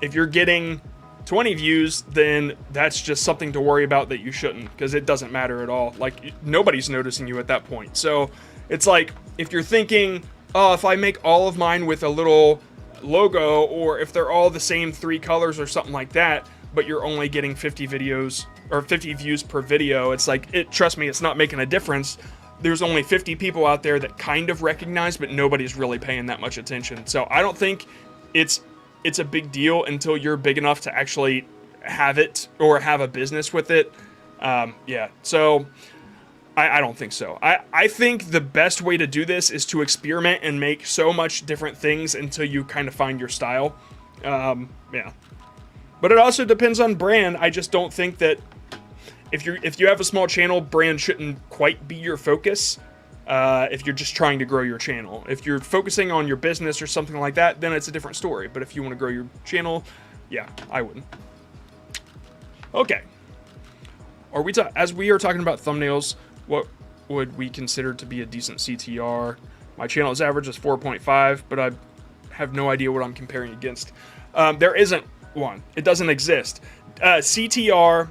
Speaker 1: If you're getting 20 views, then that's just something to worry about that you shouldn't, because it doesn't matter at all. Like, nobody's noticing you at that point. So it's like, if you're thinking, oh, if I make all of mine with a little logo, or if they're all the same 3 colors or something like that, but you're only getting 50 videos or 50 views per video, it's like, trust me, it's not making a difference. There's only 50 people out there that kind of recognize, but nobody's really paying that much attention. So I don't think it's a big deal until you're big enough to actually have it or have a business with it. Yeah, so I don't think so. I think the best way to do this is to experiment and make so much different things until you kind of find your style. Yeah. But it also depends on brand. I just don't think that if you have a small channel, brand shouldn't quite be your focus. If you're just trying to grow your channel. If you're focusing on your business or something like that, then it's a different story. But if you want to grow your channel, yeah, I wouldn't. Okay. As we are talking about thumbnails, what would we consider to be a decent CTR? My channel's average is 4.5, but I have no idea what I'm comparing against. There isn't one. It doesn't exist. CTR,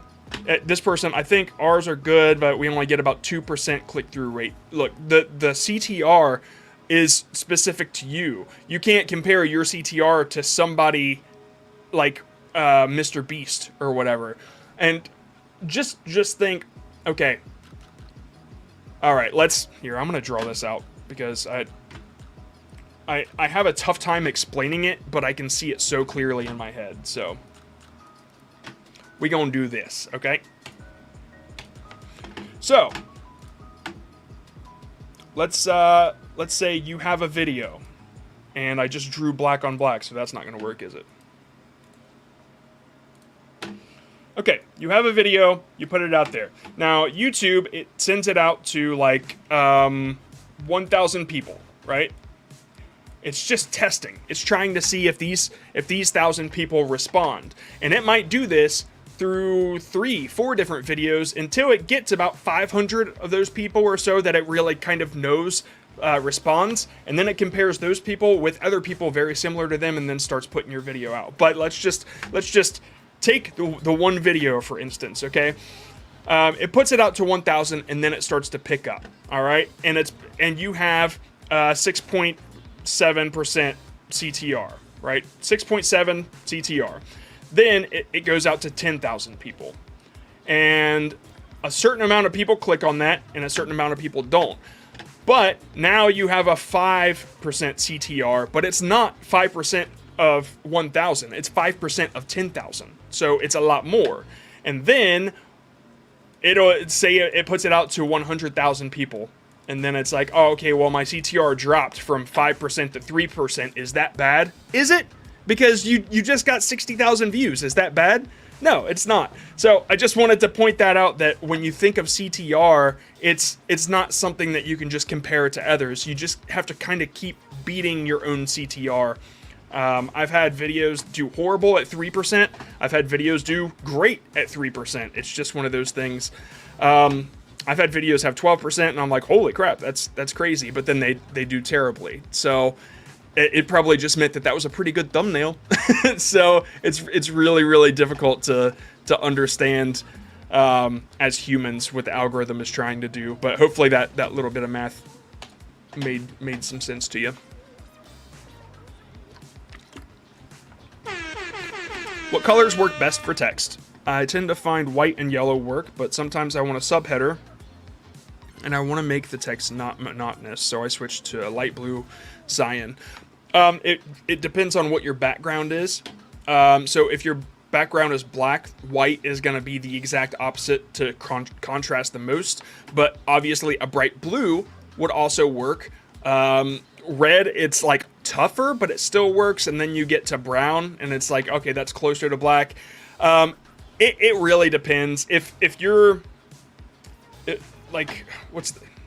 Speaker 1: this person, I think ours are good, but we only get about 2% click-through rate. Look, the CTR is specific to you. You can't compare your CTR to somebody like Mr. Beast or whatever. And just think, okay. All right, I'm going to draw this out because I have a tough time explaining it, but I can see it so clearly in my head. So we gonna do this, okay? So let's say you have a video, and I just drew black on black, so that's not gonna work, is it? Okay, you have a video, you put it out there. Now, YouTube, it sends it out to like 1,000 people, right? It's just testing. It's trying to see if these 1,000 people respond. And it might do this through 3-4 different videos until it gets about 500 of those people or so that it really kind of knows responds, and then it compares those people with other people very similar to them and then starts putting your video out. But let's just take the one video, for instance, okay? It puts it out to 1,000, and then it starts to pick up, all right? And you have 6.7% CTR, right? 6.7 CTR. Then it goes out to 10,000 people. And a certain amount of people click on that, and a certain amount of people don't. But now you have a 5% CTR, but it's not 5% of 1,000. It's 5% of 10,000. So it's a lot more. And then it'll say it puts it out to 100,000 people. And then it's like, oh, okay, well, my CTR dropped from 5% to 3%. Is that bad? Is it? Because you just got 60,000 views. Is that bad? No, it's not. So I just wanted to point that out, that when you think of CTR, it's not something that you can just compare to others. You just have to kind of keep beating your own CTR. I've had videos do horrible at 3%. I've had videos do great at 3%. It's just one of those things. I've had videos have 12%, and I'm like, holy crap, that's crazy. But then they do terribly. So it probably just meant that was a pretty good thumbnail. So it's really, really difficult to understand as humans what the algorithm is trying to do. But hopefully that little bit of math made some sense to you. What colors work best for text? I tend to find white and yellow work, but sometimes I want a subheader and I want to make the text not monotonous, so I switch to a light blue cyan. It depends on what your background is. So if your background is black, white is going to be the exact opposite to contrast the most, but obviously a bright blue would also work. Red, it's like tougher, but it still works, and then you get to brown, and it's like, okay, that's closer to black. It really depends. If you're like,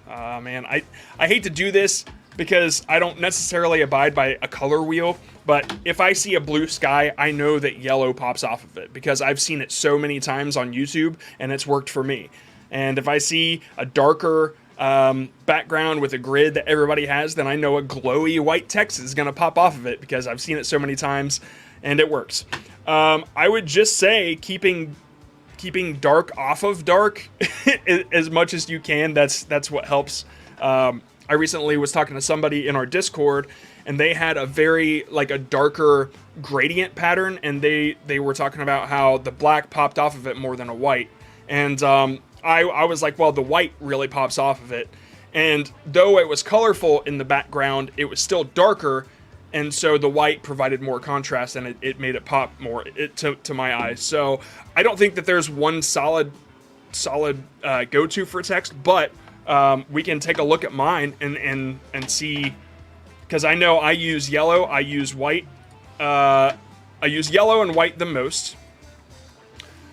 Speaker 1: man, I hate to do this because I don't necessarily abide by a color wheel, but if I see a blue sky, I know that yellow pops off of it because I've seen it so many times on YouTube, and it's worked for me. And if I see a darker background with a grid that everybody has, then I know a glowy white text is going to pop off of it because I've seen it so many times and it works. I would just say keeping dark off of dark as much as you can. That's what helps. I recently was talking to somebody in our Discord, and they had a darker gradient pattern, and they were talking about how the black popped off of it more than a white. And I was like, well, the white really pops off of it. And though it was colorful in the background, it was still darker. And so the white provided more contrast, and it made it pop more to my eyes. So I don't think that there's one solid go-to for text, but we can take a look at mine and see, because I know I use yellow, I use white. I use yellow and white the most.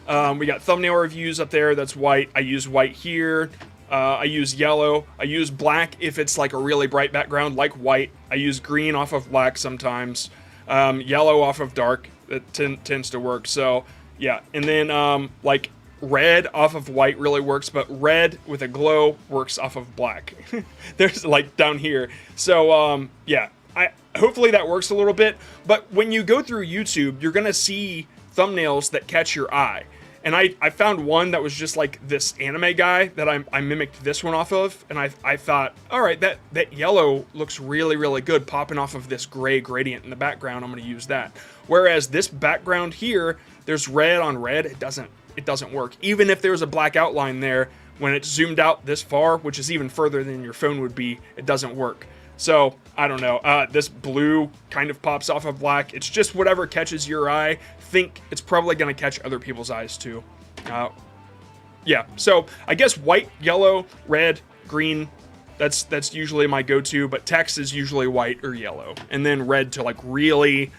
Speaker 1: We got thumbnail reviews up there, that's white. I use white here. I use yellow. I use black if it's like a really bright background, like white. I use green off of black sometimes. Yellow off of dark. It tends to work. So yeah, and then like red off of white really works, but red with a glow works off of black. There's like down here. So yeah, hopefully that works a little bit. But when you go through YouTube, you're gonna see thumbnails that catch your eye. And I found one that was just like this anime guy that I mimicked this one off of, and I thought, all right, that yellow looks really, really good popping off of this gray gradient in the background. I'm going to use that. Whereas this background here, there's red on red. It doesn't work. Even if there's a black outline there, when it's zoomed out this far, which is even further than your phone would be, it doesn't work. So I don't know. This blue kind of pops off of black. It's just whatever catches your eye. Think it's probably going to catch other people's eyes too. Yeah, so I guess white, yellow, red, green, that's usually my go-to, but text is usually white or yellow, and then red to like really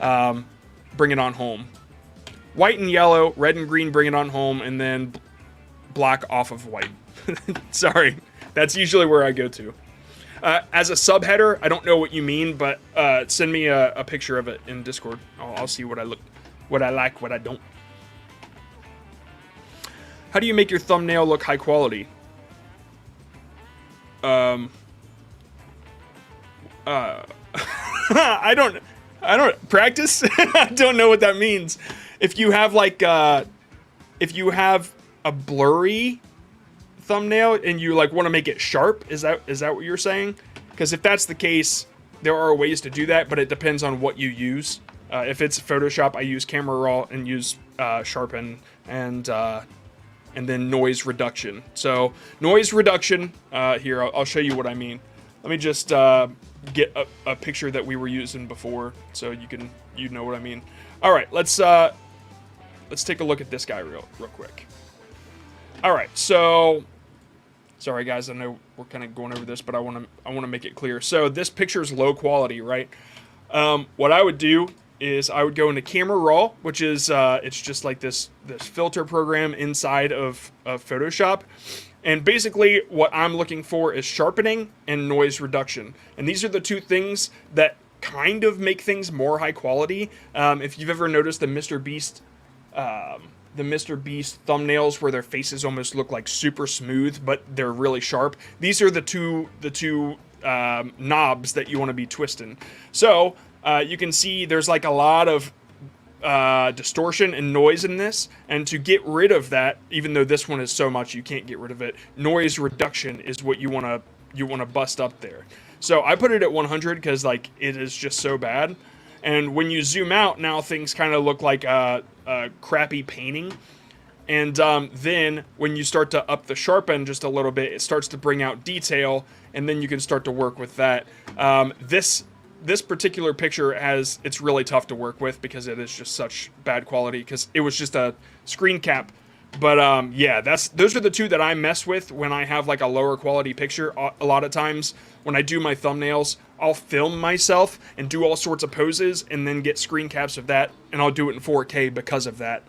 Speaker 1: bring it on home. White and yellow, red and green, bring it on home, and then black off of white. Sorry, that's usually where I go to. As a subheader, I don't know what you mean, but send me a picture of it in Discord. I'll see what I like, what I don't. How do you make your thumbnail look high quality? I don't practice. I don't know what that means. If you have like if you have a blurry thumbnail and you like want to make it sharp, is that what you're saying? Because if that's the case, there are ways to do that, but it depends on what you use. If it's Photoshop, I use Camera Raw and use sharpen and then noise reduction. So noise reduction, here, I'll show you what I mean. Let me just get a picture that we were using before so you know what I mean. All right, let's take a look at this guy real quick. All right, so sorry guys, I know we're kind of going over this, but I want to make it clear. So this picture is low quality, right? What I would do is I would go into Camera Raw, which is it's just like this filter program inside of Photoshop. And basically what I'm looking for is sharpening and noise reduction. And these are the two things that kind of make things more high quality. If you've ever noticed the Mr. Beast thumbnails where their faces almost look like super smooth, but they're really sharp. These are the two knobs that you want to be twisting. So you can see there's like a lot of distortion and noise in this, and to get rid of that, even though this one is so much you can't get rid of it, noise reduction is what you want to bust up there. So I put it at 100 because like it is just so bad, and when you zoom out, now things kind of look like a crappy painting. And then when you start to up the sharpen just a little bit, it starts to bring out detail, and then you can start to work with that. This particular picture it's really tough to work with because it is just such bad quality because it was just a screen cap. But yeah, those are the two that I mess with when I have like a lower quality picture. A lot of times when I do my thumbnails, I'll film myself and do all sorts of poses and then get screen caps of that, and I'll do it in 4K because of that.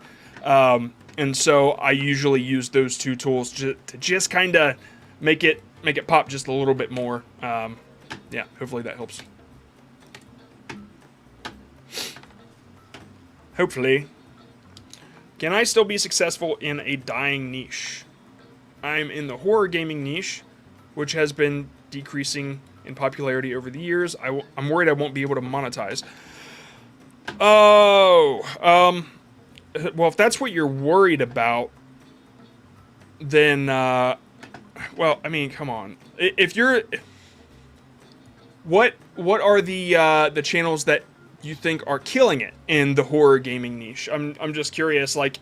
Speaker 1: And so I usually use those two tools to just kind of make it pop just a little bit more. Yeah, hopefully that helps. Hopefully. Can I still be successful in a dying niche? I'm in the horror gaming niche, which has been decreasing in popularity over the years. I'm worried I won't be able to monetize. Oh, well, if that's what you're worried about, then, well, I mean, come on. If you're, what are the channels that you think are killing it in the horror gaming niche? I'm just curious, like,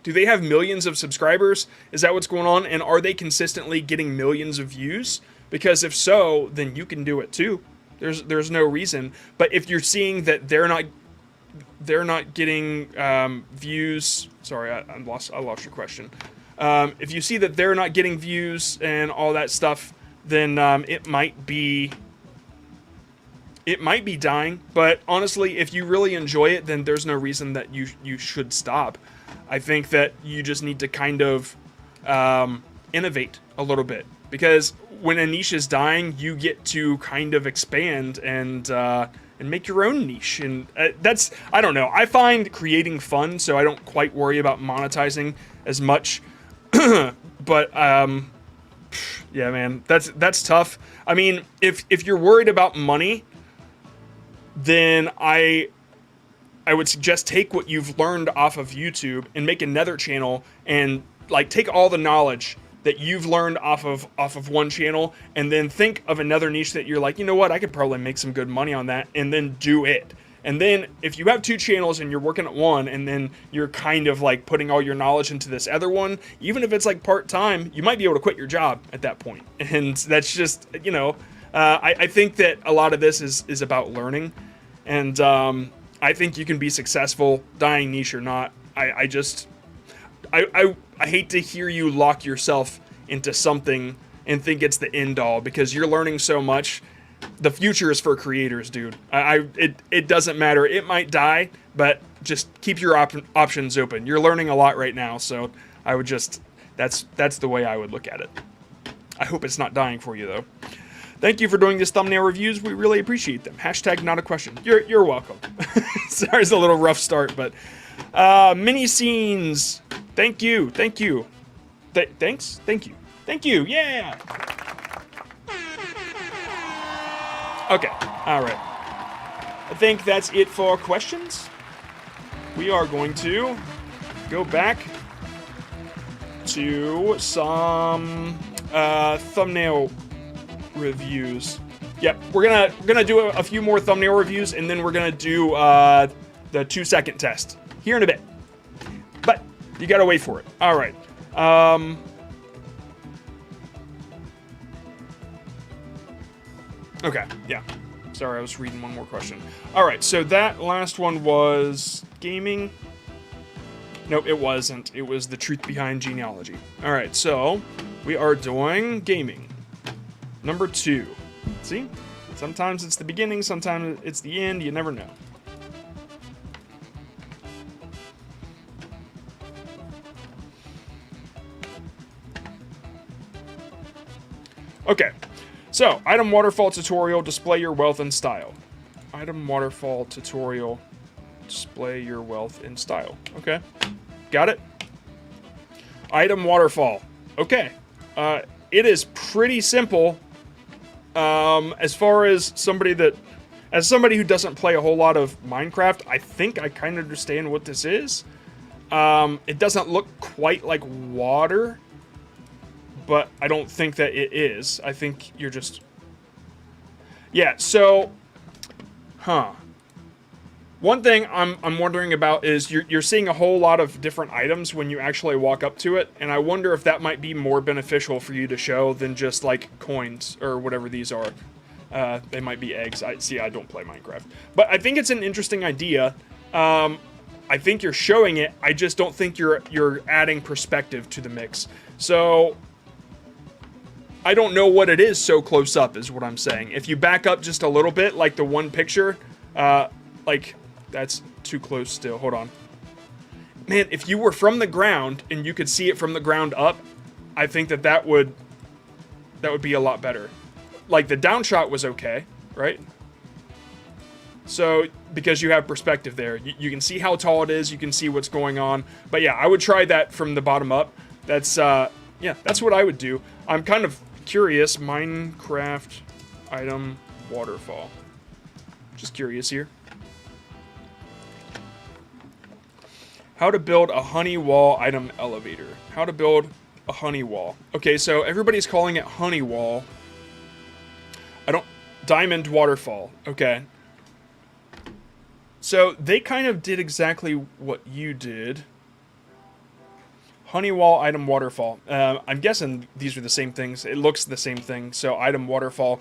Speaker 1: do they have millions of subscribers? Is that what's going on? And are they consistently getting millions of views? Because if so, then you can do it too. There's no reason. But if you're seeing that they're not getting views, sorry, I lost your question. If you see that they're not getting views and all that stuff, then it might be dying. But honestly, if you really enjoy it, then there's no reason that you should stop. I think that you just need to kind of innovate a little bit, because when a niche is dying, you get to kind of expand and make your own niche. And I don't know. I find creating fun, so I don't quite worry about monetizing as much. But yeah, man, that's tough. I mean, if you're worried about money, then I would suggest take what you've learned off of YouTube and make another channel, and like take all the knowledge that you've learned off of one channel, and then think of another niche that you're like, you know what, I could probably make some good money on that, and then do it. And then if you have 2 channels and you're working at one and then you're kind of like putting all your knowledge into this other one, even if it's like part-time, you might be able to quit your job at that point. And that's just, you know, I think that a lot of this is about learning. And I think you can be successful, dying niche or not. I hate to hear you lock yourself into something and think it's the end all, because you're learning so much. The future is for creators, dude. It doesn't matter. It might die, but just keep your options open. You're learning a lot right now, so I would just, that's the way I would look at it. I hope it's not dying for you, though. Thank you for doing this thumbnail reviews. We really appreciate them. Hashtag not a question. You're welcome. Sorry, it's a little rough start, but mini scenes. Thank you. Thanks. Thank you. Yeah. Okay. All right. I think that's it for questions. We are going to go back to some thumbnail reviews. Yep, we're gonna do a few more thumbnail reviews, and then we're gonna do the 2-second test here in a bit. But you gotta wait for it. All right. Okay. Yeah. Sorry, I was reading one more question. All right. So that last one was gaming. Nope, it wasn't. It was the truth behind genealogy. All right. So we are doing gaming. Number 2. See? Sometimes it's the beginning, sometimes it's the end, you never know. Okay, so item waterfall tutorial, display your wealth in style. Item waterfall tutorial, display your wealth in style. Okay, got it? Item waterfall. Okay, it is pretty simple. As far as somebody who doesn't play a whole lot of Minecraft, I think I kind of understand what this is. It doesn't look quite like water, but I don't think that it is. I think you're just... Yeah, so... One thing I'm wondering about is you're seeing a whole lot of different items when you actually walk up to it, and I wonder if that might be more beneficial for you to show than just like coins or whatever these are. They might be eggs. I don't play Minecraft, but I think it's an interesting idea. I think you're showing it. I just don't think you're adding perspective to the mix. So I don't know what it is so close up is what I'm saying. If you back up just a little bit, like the one picture, like. That's too close still. Hold on. Man, if you were from the ground and you could see it from the ground up, I think that would be a lot better. Like the down shot was okay, right? So, because you have perspective there. You can see how tall it is, you can see what's going on. But yeah, I would try that from the bottom up. That's, yeah, that's what I would do. I'm kind of curious. Minecraft item waterfall. Just curious here. How to build a honey wall item elevator. How to build a honey wall. Okay, so everybody's calling it honey wall. Diamond waterfall. Okay. So they kind of did exactly what you did. Honey wall item waterfall. I'm guessing these are the same things. It looks the same thing. So item waterfall.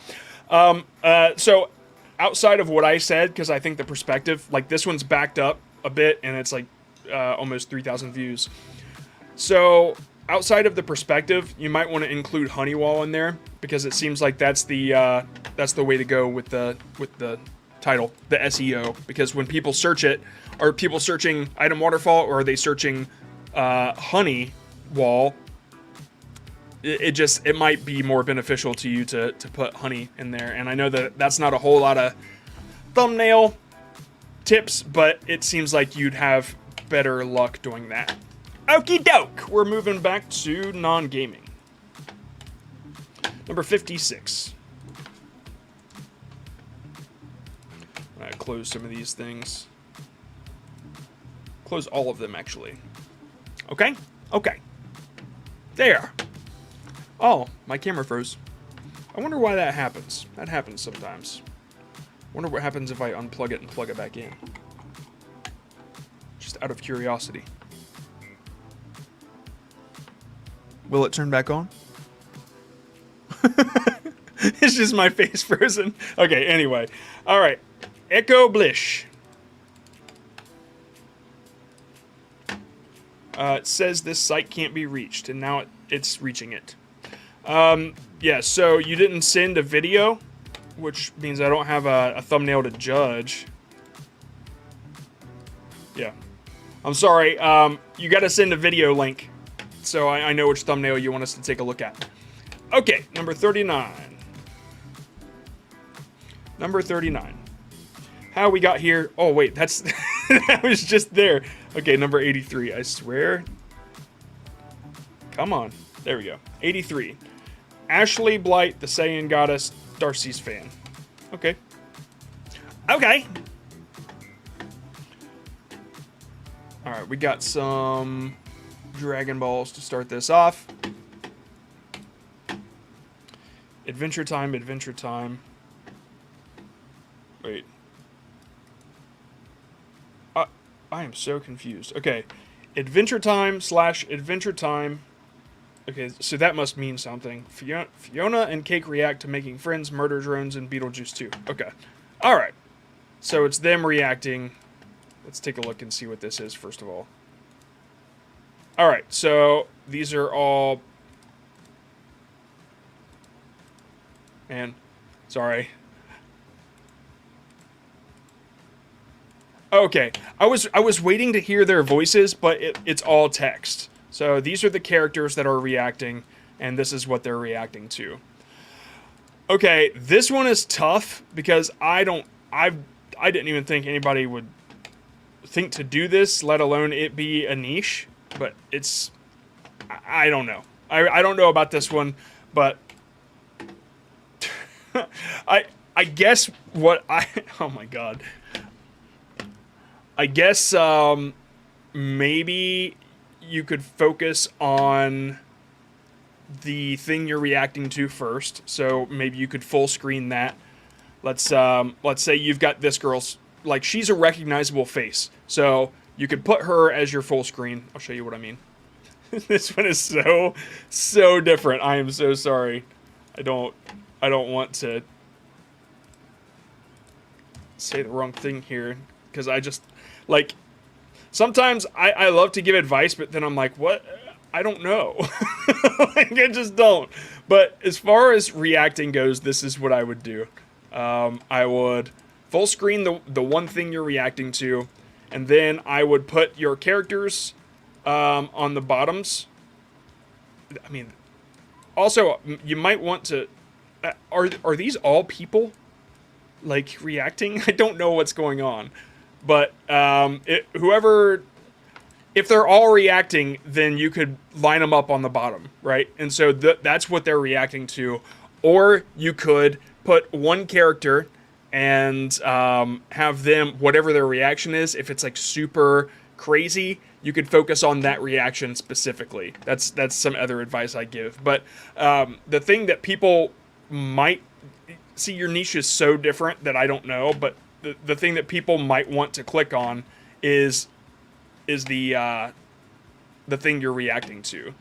Speaker 1: So outside of what I said, because I think the perspective, like this one's backed up a bit and it's like almost 3,000 views. So outside of the perspective, you might want to include Honeywall in there because it seems like that's the way to go with the title, the SEO. Because when people search it, are people searching item waterfall or are they searching honey wall? It might be more beneficial to you to put honey in there. And I know that that's not a whole lot of thumbnail tips, but it seems like you'd have better luck doing that. Okie doke! We're moving back to non-gaming. Number 56. I'm gonna close some of these things. Close all of them, actually. Okay? Okay. There. Oh, my camera froze. I wonder why that happens. That happens sometimes. Wonder what happens if I unplug it and plug it back in. Just out of curiosity. Will it turn back on? It's just my face frozen. Okay, anyway. Alright. Echo Blish. It says this site can't be reached, and now it's reaching it. Yeah, so you didn't send a video, which means I don't have a thumbnail to judge. Yeah. I'm sorry. You got to send a video link, so I know which thumbnail you want us to take a look at. Okay, number 39. Number 39. How we got here? Oh, wait, that's... that was just there. Okay, number 83. I swear. Come on. There we go. 83. Ashley Blight, the Saiyan Goddess, Darcy's fan. Okay. Okay. Alright, we got some Dragon Balls to start this off. Adventure Time, Adventure Time. Wait. I am so confused. Okay. Adventure Time / Adventure Time. Okay, so that must mean something. Fiona and Cake react to making friends, murder drones, and Beetlejuice 2. Okay. Alright. So it's them reacting. Let's take a look and see what this is, first of all. Alright, so these are all... Man, sorry. Okay, I was waiting to hear their voices, but it's all text. So these are the characters that are reacting, and this is what they're reacting to. Okay, this one is tough because I didn't even think anybody would think to do this, let alone it be a niche. But it's, I don't know. I don't know about this one, but I guess what oh my god. I guess maybe you could focus on the thing you're reacting to first. So maybe you could full screen that. Let's say you've got this girl's, like, she's a recognizable face. So you could put her as your full screen. I'll show you what I mean. This one is so different. I am so sorry. I don't want to say the wrong thing here, because I just, like, sometimes I love to give advice, but then I'm like, what? I don't know. Like, I just don't. But as far as reacting goes, this is what I would do. I would full screen the one thing you're reacting to, and then I would put your characters on the bottoms. I mean, also, you might want to... Are these all people, like, reacting? I don't know what's going on. But whoever... If they're all reacting, then you could line them up on the bottom, right? And so that's what they're reacting to. Or you could put one character and have them, whatever their reaction is, if it's like super crazy, you could focus on that reaction specifically. That's some other advice I give. But the thing that people might... See, your niche is so different that I don't know, but the thing that people might want to click on is the thing you're reacting to.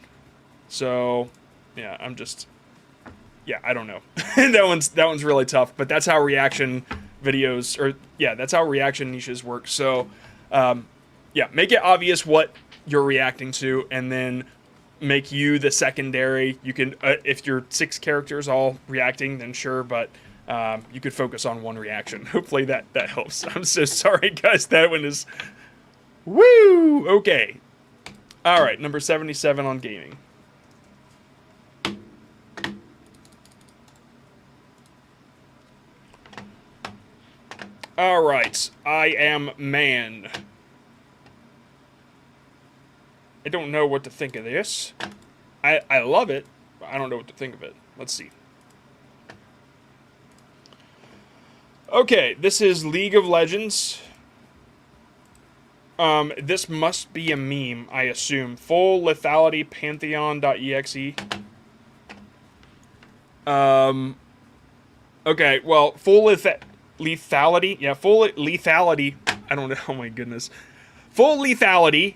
Speaker 1: So, yeah, I don't know. that one's really tough, but that's how reaction videos, that's how reaction niches work. So, yeah, make it obvious what you're reacting to, and then make you the secondary. You can, if you're 6 characters all reacting, then sure, but you could focus on one reaction. Hopefully that helps. I'm so sorry, guys. That one is... Woo! Okay. Alright, number 77 on gaming. Alright, I am man. I don't know what to think of this. I love it, but I don't know what to think of it. Let's see. Okay, this is League of Legends. This must be a meme, I assume. Full lethality pantheon.exe. Okay, well, full lethality. Yeah, full lethality. I don't know. Oh my goodness. Full lethality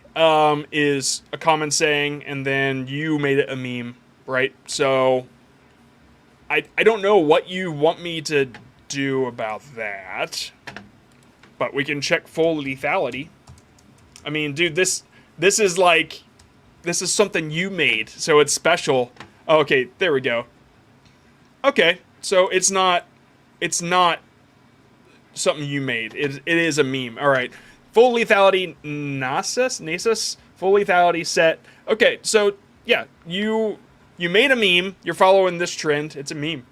Speaker 1: is a common saying, and then you made it a meme, right? So I don't know what you want me to do about that, but we can check full lethality. I mean, dude, this is like, this is something you made, so it's special. Oh, okay, there we go. Okay, so it's not something you made. It is a meme. All right, full lethality Nasus, full lethality set. Okay, so yeah, you made a meme. You're following this trend. It's a meme.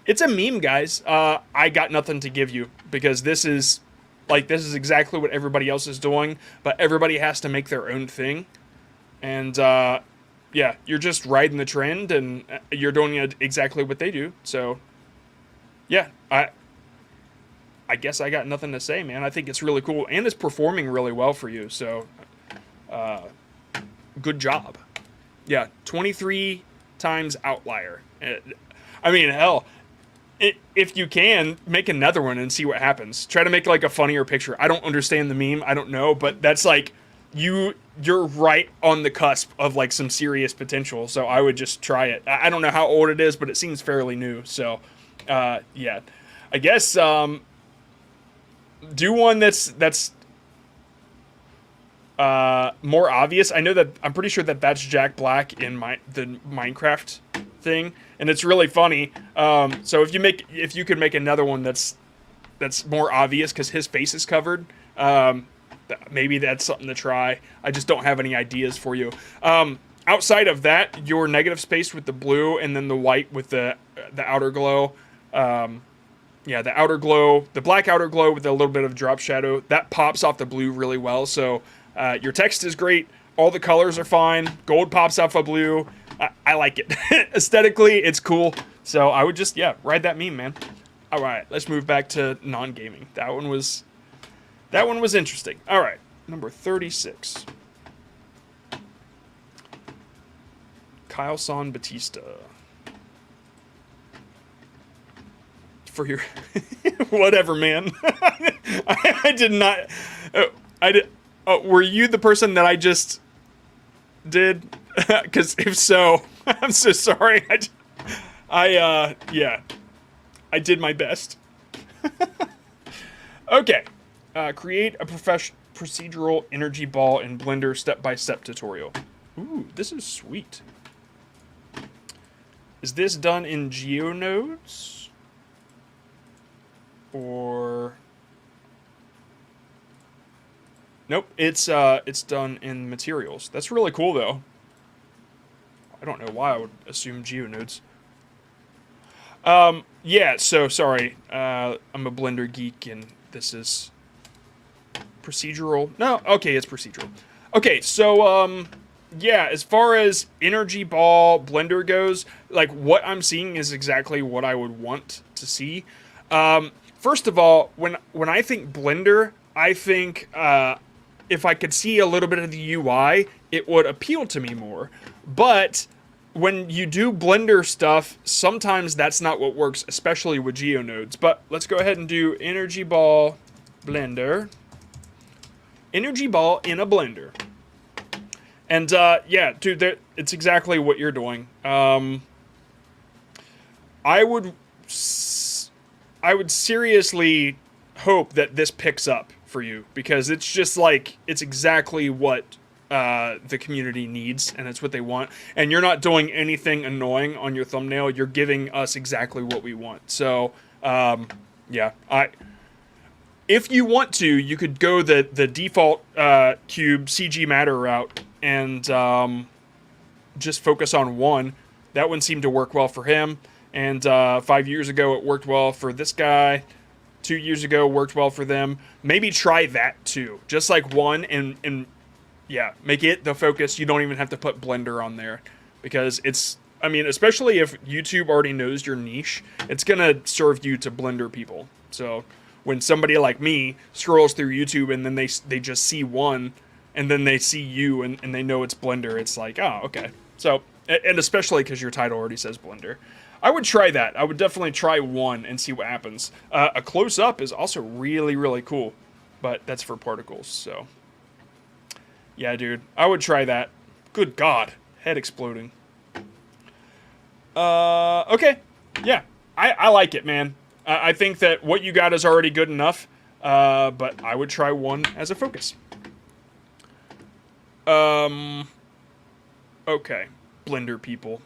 Speaker 1: It's a meme, guys. I got nothing to give you because this is exactly what everybody else is doing, but everybody has to make their own thing. And yeah, you're just riding the trend, and you're doing exactly what they do. So yeah, I guess I got nothing to say, man. I think it's really cool, and it's performing really well for you. So good job. Yeah, 23 times outlier. I mean, hell, if you can, make another one and see what happens. Try to make like a funnier picture. I don't understand the meme. I don't know, but that's like you're right on the cusp of like some serious potential. So I would just try it. I don't know how old it is, but it seems fairly new. So yeah, I guess do one that's more obvious. I know that I'm pretty sure that that's Jack Black in the Minecraft thing, and it's really funny. So if you could make another one that's more obvious because his face is covered, maybe that's something to try. I just don't have any ideas for you. Outside of that, your negative space with the blue and then the white with the outer glow. Yeah, the outer glow, the black outer glow with a little bit of drop shadow, that pops off the blue really well. So your text is great. All the colors are fine. Gold pops off of blue. I like it. Aesthetically, it's cool. So I would just, yeah, ride that meme, man. All right, let's move back to non-gaming. That one was interesting. All right, number 36. Kyle San Batista. For your whatever, man. I did not. I did. Oh, were you the person that I just did? Because if so, I'm so sorry. Yeah, I did my best. Okay, create a procedural energy ball in Blender step-by-step tutorial. Ooh, this is sweet. Is this done in GeoNodes? Or nope, it's done in materials. That's really cool though. I don't know why I would assume GeoNodes. Yeah, so sorry. I'm a Blender geek and this is procedural. No, okay, it's procedural. Okay, so yeah, as far as energy ball Blender goes, like what I'm seeing is exactly what I would want to see. First of all, when I think Blender, I think if I could see a little bit of the UI, it would appeal to me more. But when you do Blender stuff, sometimes that's not what works, especially with GeoNodes. But let's go ahead and do Energy Ball Blender. Energy Ball in a Blender. And yeah, dude, it's exactly what you're doing. I would seriously hope that this picks up for you because it's just like, it's exactly what the community needs and it's what they want. And you're not doing anything annoying on your thumbnail. You're giving us exactly what we want. So, yeah, if you want to, you could go the default cube CG Matter route and just focus on one. That one seemed to work well for him. And 5 years ago, it worked well for this guy. 2 years ago, worked well for them. Maybe try that too. Just like one and yeah, make it the focus. You don't even have to put Blender on there because it's, I mean, especially if YouTube already knows your niche, it's going to serve you to Blender people. So when somebody like me scrolls through YouTube and then they just see one and then they see you and they know it's Blender, it's like, oh, okay. So, and especially because your title already says Blender. I would try that. I would definitely try one and see what happens. A close-up is also really, really cool, but that's for particles, so. Yeah, dude. I would try that. Good God. Head exploding. Okay. Yeah. I like it, man. I think that what you got is already good enough, but I would try one as a focus. Okay. Blender people.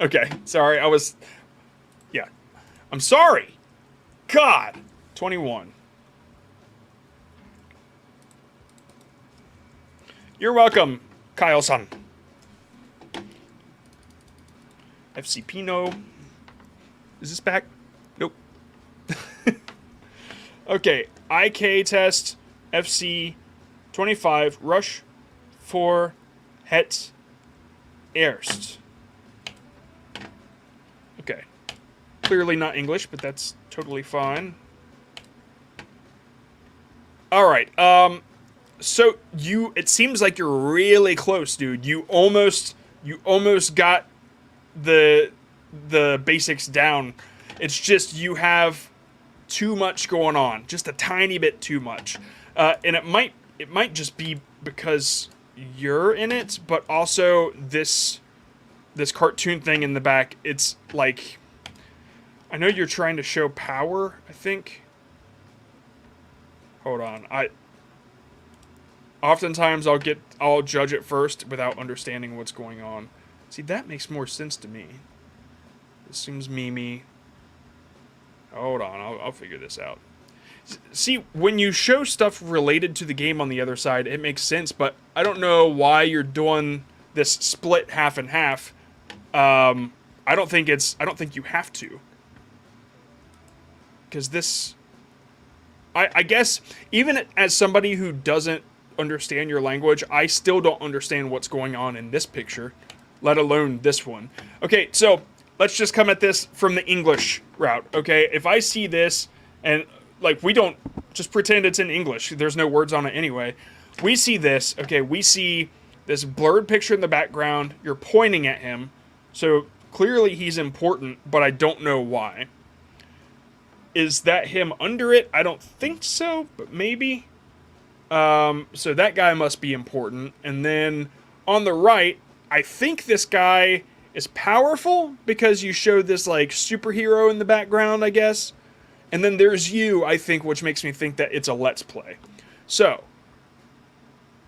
Speaker 1: Okay. Sorry. Yeah. I'm sorry. God. 21. You're welcome, Kyle-san. FC Pino. Is this back? Nope. Okay. IK test. FC 25. Rush for Het Eerst. Okay. Clearly not English, but that's totally fine. All right. So it seems like you're really close, dude. You almost got the basics down. It's just you have too much going on, just a tiny bit too much, and it might just be because you're in it, but also this cartoon thing in the back. It's like, I know you're trying to show power, I think. Hold on. Oftentimes I'll judge it first without understanding what's going on. See, that makes more sense to me. This seems memey. Hold on, I'll figure this out. See, when you show stuff related to the game on the other side, it makes sense, but I don't know why you're doing this split half and half. I don't think you have to. Because this, I guess, even as somebody who doesn't understand your language, I still don't understand what's going on in this picture, let alone this one. Okay, so let's just come at this from the English route, okay? If I see this, and, like, we don't, just pretend it's in English. There's no words on it anyway. We see this, okay? We see this blurred picture in the background. You're pointing at him, so clearly he's important, but I don't know why. Is that him under it? I don't think so, but maybe. So that guy must be important. And then on the right, I think this guy is powerful because you showed this, like, superhero in the background, I guess. And then there's you, I think, which makes me think that it's a Let's Play. So,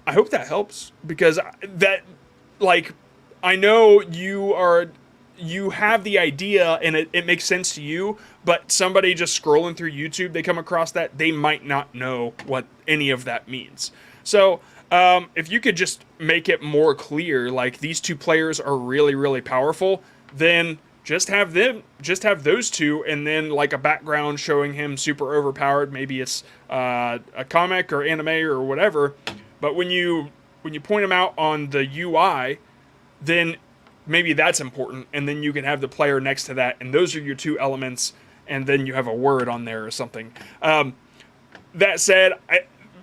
Speaker 1: I hope that helps, because that, like, I know you have the idea and it makes sense to you, but somebody just scrolling through YouTube, they come across that, they might not know what any of that means. So, if you could just make it more clear, like, these two players are really, really powerful, then just have those two, and then, like, a background showing him super overpowered. Maybe it's a comic or anime or whatever. But when you point them out on the UI, then maybe that's important, and then you can have the player next to that, and those are your two elements, and then you have a word on there or something. That said,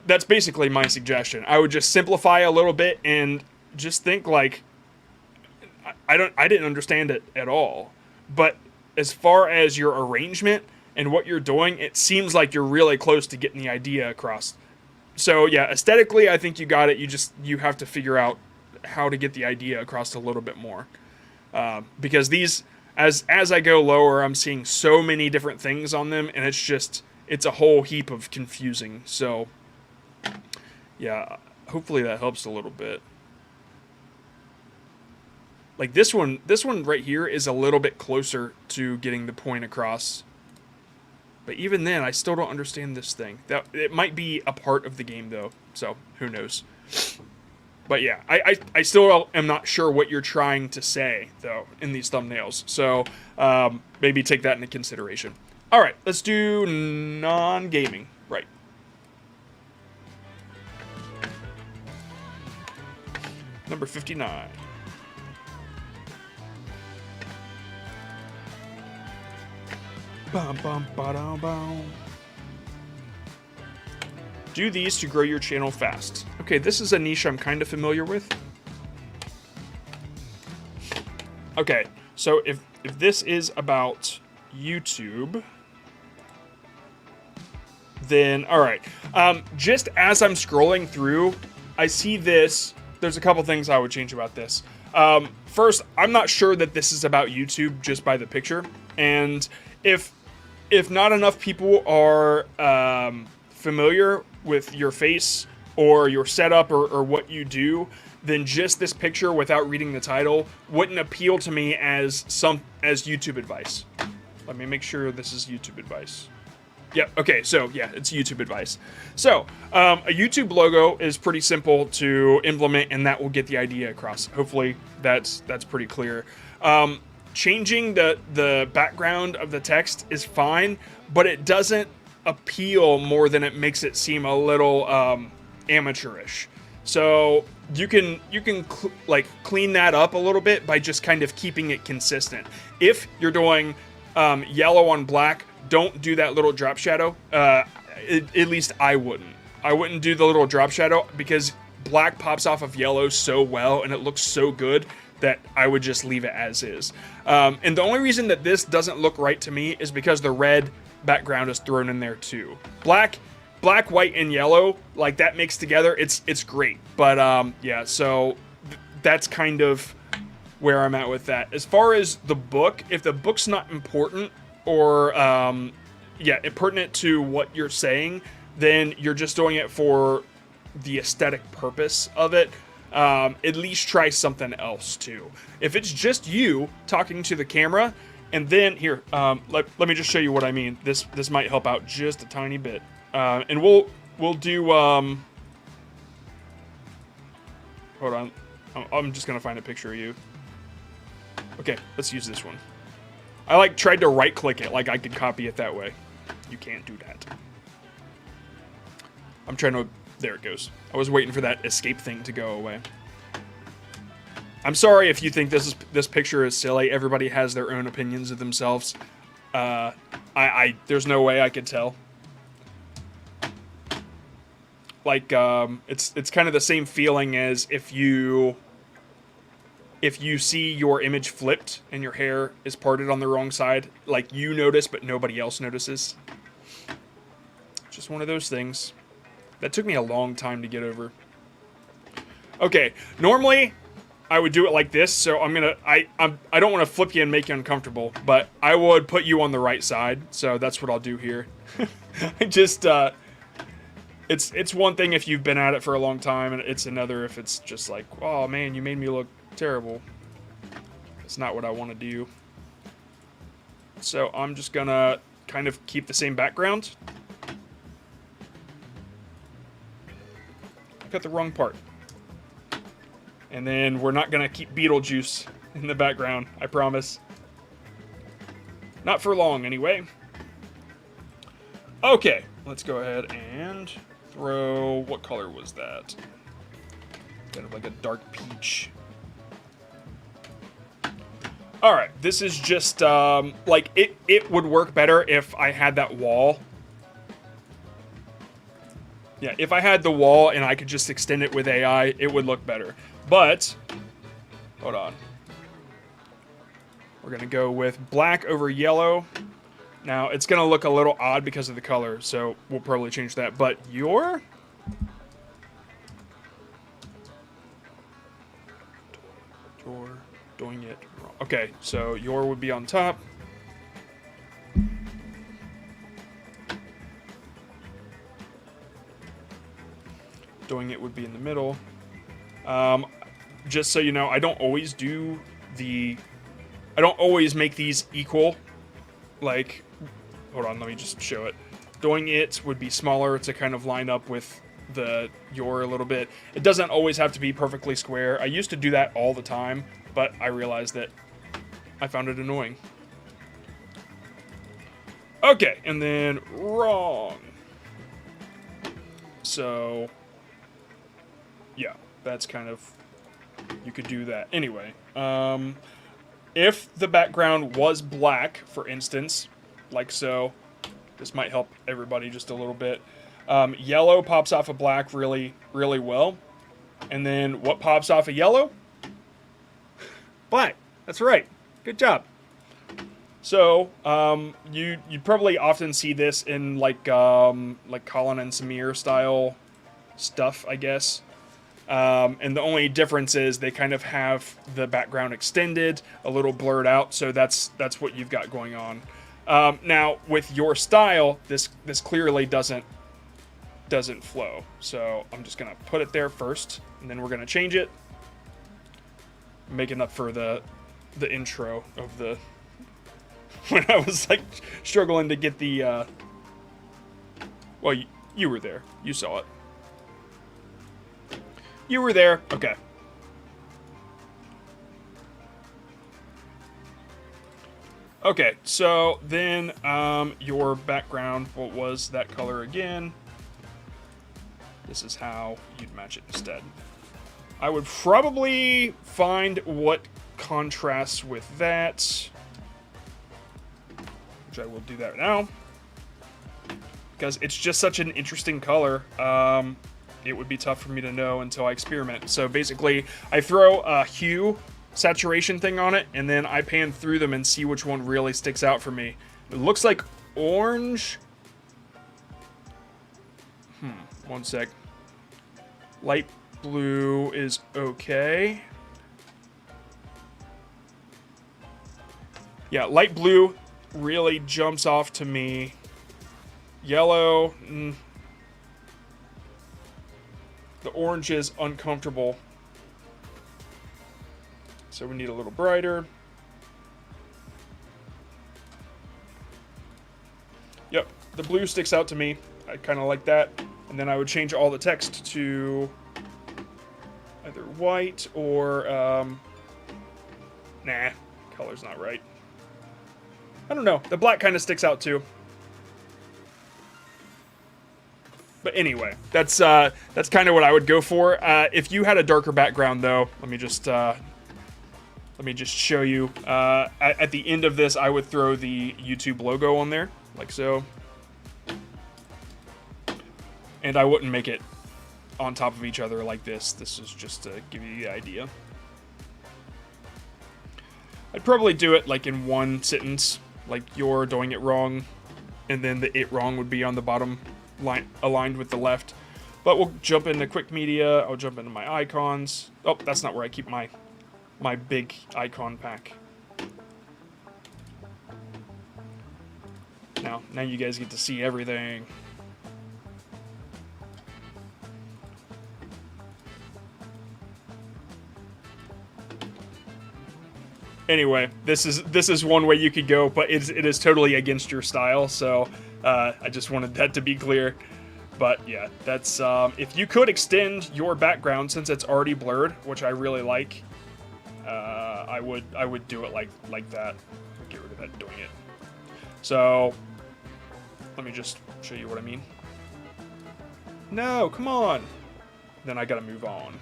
Speaker 1: that's basically my suggestion. I would just simplify a little bit and just think, like, I didn't understand it at all. But as far as your arrangement and what you're doing, it seems like you're really close to getting the idea across. So yeah, aesthetically, I think you got it. You have to figure out how to get the idea across a little bit more. Because these, as I go lower, I'm seeing so many different things on them, and it's a whole heap of confusing. So yeah, hopefully that helps a little bit. Like this one right here is a little bit closer to getting the point across. But even then, I still don't understand this thing. It might be a part of the game, though, so who knows. But yeah, I still am not sure what you're trying to say, though, in these thumbnails. So maybe take that into consideration. All right, let's do non-gaming. Right. Number 59. Bum, bum, ba-dum, bum. Do these to grow your channel fast. Okay, this is a niche I'm kind of familiar with. Okay, so if this is about YouTube, then all right. Just as I'm scrolling through, I see this. There's a couple things I would change about this. First, I'm not sure that this is about YouTube just by the picture, and if not enough people are familiar with your face or your setup or what you do, then just this picture without reading the title wouldn't appeal to me as YouTube advice. Let me make sure this is YouTube advice. Yep. Okay. So yeah, it's YouTube advice. So a YouTube logo is pretty simple to implement, and that will get the idea across. Hopefully, that's pretty clear. Changing the background of the text is fine, but it doesn't appeal more than it makes it seem a little amateurish. So you can clean that up a little bit by just kind of keeping it consistent. If you're doing yellow on black, don't do that little drop shadow. At least I wouldn't do the little drop shadow because black pops off of yellow so well and it looks so good that I would just leave it as is. And the only reason that this doesn't look right to me is because the red background is thrown in there too. Black, white, and yellow, like that mixed together, it's great. But yeah, so that's kind of where I'm at with that. As far as the book, if the book's not important or pertinent to what you're saying, then you're just doing it for the aesthetic purpose of it. At least try something else too. If it's just you talking to the camera, and then here, let me just show you what I mean. This might help out just a tiny bit. And we'll do. Hold on, I'm just gonna find a picture of you. Okay, let's use this one. I tried to right click it like I could copy it that way. You can't do that. I'm trying to. There it goes. I was waiting for that escape thing to go away. I'm sorry if you think this picture is silly. Everybody has their own opinions of themselves. There's no way I could tell. It's kind of the same feeling as if you see your image flipped and your hair is parted on the wrong side, like you notice but nobody else notices. Just one of those things. That took me a long time to get over. Okay, normally I would do it like this, so I don't want to flip you and make you uncomfortable, but I would put you on the right side, so that's what I'll do here. It's one thing if you've been at it for a long time, and it's another if it's just like, oh man, you made me look terrible. It's not what I want to do. So I'm just gonna kind of keep the same background. Cut the wrong part. And then we're not gonna keep Beetlejuice in the background, I promise. Not for long, anyway. Okay, let's go ahead and throw, what color was that? Kind of like a dark peach. Alright, this is just, it would work better if I had that wall. Yeah, if I had the wall and I could just extend it with AI, it would look better. But, hold on. We're going to go with black over yellow. Now, it's going to look a little odd because of the color, so we'll probably change that. But you're doing it wrong. Okay, so your would be on top. Doing it would be in the middle. Just so you know, I don't always make these equal. Like, hold on, let me just show it. Doing it would be smaller to kind of line up with your a little bit. It doesn't always have to be perfectly square. I used to do that all the time, but I realized that I found it annoying. Okay, and then wrong. So, yeah, that's kind of, you could do that. Anyway, if the background was black, for instance, like so, this might help everybody just a little bit. Yellow pops off of black really, really well. And then what pops off of yellow? Black. That's right. Good job. So, you probably often see this in like Colin and Samir style stuff, I guess. And the only difference is they kind of have the background extended, a little blurred out. So that's what you've got going on. Now with your style, this clearly doesn't flow. So I'm just gonna put it there first, and then we're gonna change it, making up for the intro of the when I was like struggling to get the. Well, you were there. You saw it. You were there. Okay. Okay, so then your background, what was that color again? This is how you'd match it instead. I would probably find what contrasts with that, which I will do that now, because it's just such an interesting color. It would be tough for me to know until I experiment. So basically, I throw a hue saturation thing on it, and then I pan through them and see which one really sticks out for me. It looks like orange. One sec. Light blue is okay. Yeah, light blue really jumps off to me. Yellow, the orange is uncomfortable. So we need a little brighter. Yep, the blue sticks out to me. I kind of like that. And then I would change all the text to either white or, nah, color's not right. I don't know. The black kind of sticks out too. But anyway, that's kind of what I would go for. If you had a darker background, though, let me just show you. At the end of this, I would throw the YouTube logo on there, like so. And I wouldn't make it on top of each other like this. This is just to give you the idea. I'd probably do it like in one sentence, like you're doing it wrong, and then the it wrong would be on the bottom line, aligned with the left. But we'll jump into quick media. I'll jump into my icons. Oh, that's not where I keep my big icon pack. Now you guys get to see everything. Anyway, this is one way you could go, but it is totally against your style. So I just wanted that to be clear. But yeah, that's if you could extend your background since it's already blurred, which I really like. I would do it like that. Get rid of that doing it. So let me just show you what I mean. No, come on. Then I gotta move on.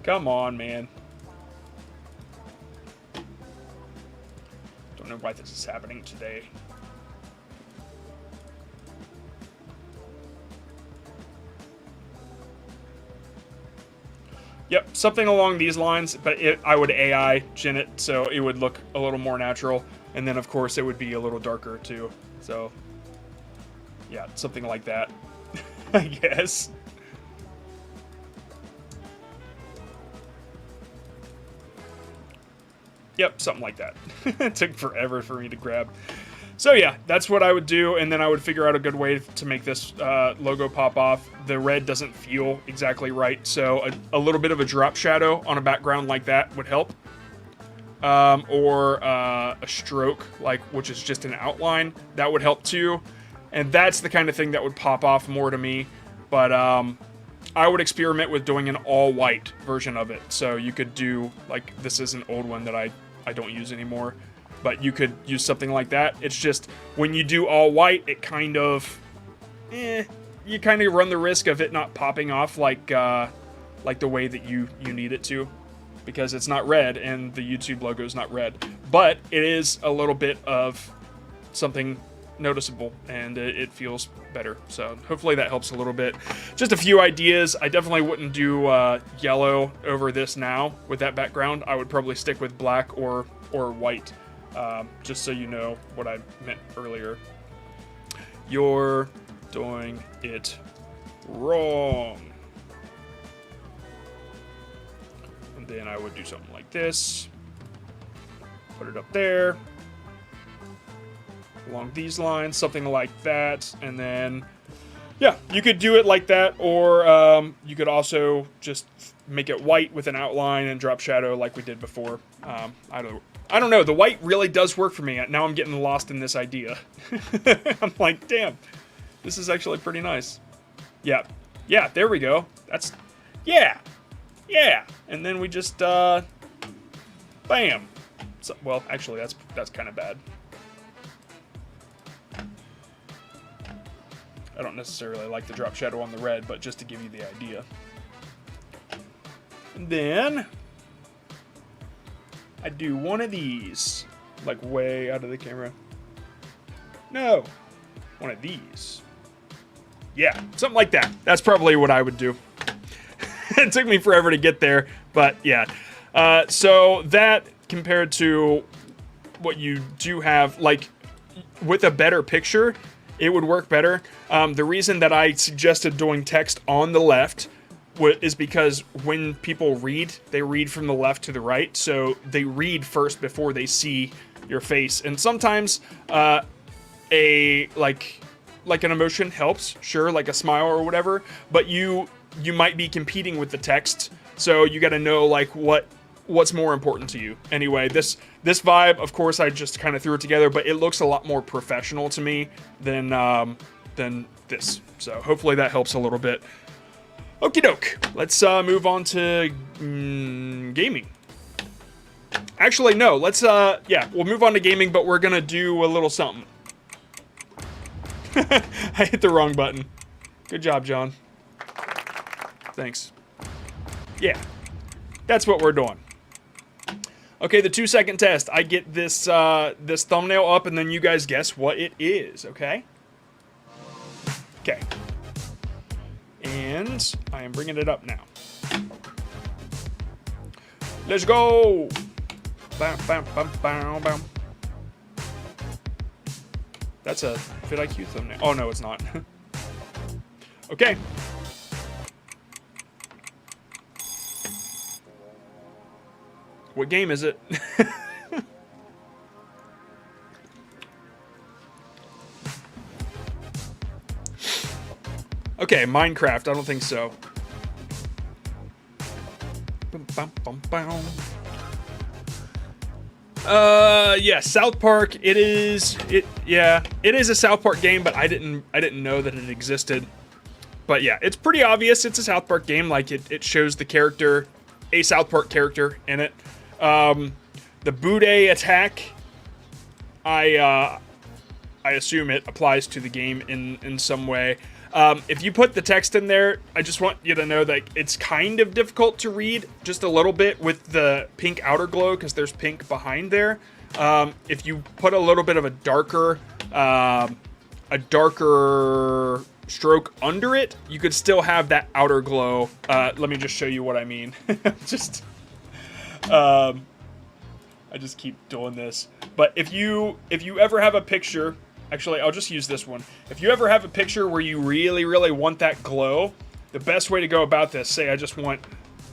Speaker 1: Come on, man. Don't know why this is happening today. Yep, something along these lines, but I would AI gen it so it would look a little more natural, and then of course it would be a little darker too. So yeah, something like that, I guess. Yep, something like that. It took forever for me to grab. So yeah, that's what I would do, and then I would figure out a good way to make this logo pop off. The red doesn't feel exactly right, so a little bit of a drop shadow on a background like that would help. Or a stroke, which is just an outline, that would help too. And that's the kind of thing that would pop off more to me. But I would experiment with doing an all-white version of it. So you could do, this is an old one that I don't use anymore. But you could use something like that. It's just, when you do all white, it kind of, you kind of run the risk of it not popping off like the way that you need it to. Because it's not red, and the YouTube logo is not red. But it is a little bit of something noticeable, and it feels better. So hopefully that helps a little bit. Just a few ideas. I definitely wouldn't do yellow over this now with that background. I would probably stick with black or white, just so you know what I meant earlier. You're doing it wrong. And then I would do something like this. Put it up there. Along these lines, something like that. And then, yeah, you could do it like that, or you could also just make it white with an outline and drop shadow like we did before. I don't know. The white really does work for me. Now I'm getting lost in this idea. I'm like, damn, this is actually pretty nice. Yeah, there we go. That's, yeah. And then we just, bam. So, well, actually, that's kind of bad. I don't necessarily like the drop shadow on the red, but just to give you the idea. And then I do one of these, like way out of the camera. No, one of these. Yeah, something like that. That's probably what I would do. It took me forever to get there, but yeah. So that compared to what you do have, like with a better picture, it would work better. The reason that I suggested doing text on the left is because when people read, they read from the left to the right. So they read first before they see your face. And sometimes like an emotion helps, sure, like a smile or whatever. But you might be competing with the text, so you got to know like what's more important to you. Anyway, this vibe, of course, I just kind of threw it together, but it looks a lot more professional to me than this. So hopefully that helps a little bit. Okie doke. Let's move on to gaming. Actually, no. Let's we'll move on to gaming, but we're gonna do a little something. I hit the wrong button. Good job, John. Thanks. Yeah, that's what we're doing. Okay, the 2-second test. I get this this thumbnail up, and then you guys guess what it is. Okay. Okay. And I am bringing it up now. Let's go. Bam, bam, bam, bam, bam. That's a vidIQ thumbnail. Oh no, it's not. Okay. What game is it? Okay, Minecraft. I don't think so. Yeah, South Park. It is a South Park game, but I didn't know that it existed. But yeah, it's pretty obvious. It's a South Park game. Like it shows the character, a South Park character in it. The Bude attack. I assume it applies to the game in some way. If you put the text in there, I just want you to know that it's kind of difficult to read just a little bit with the pink outer glow because there's pink behind there. If you put a little bit of a darker stroke under it, you could still have that outer glow. Let me just show you what I mean. I just keep doing this. But if you ever have a picture, actually, I'll just use this one. If you ever have a picture where you really, really want that glow, the best way to go about this, say I just want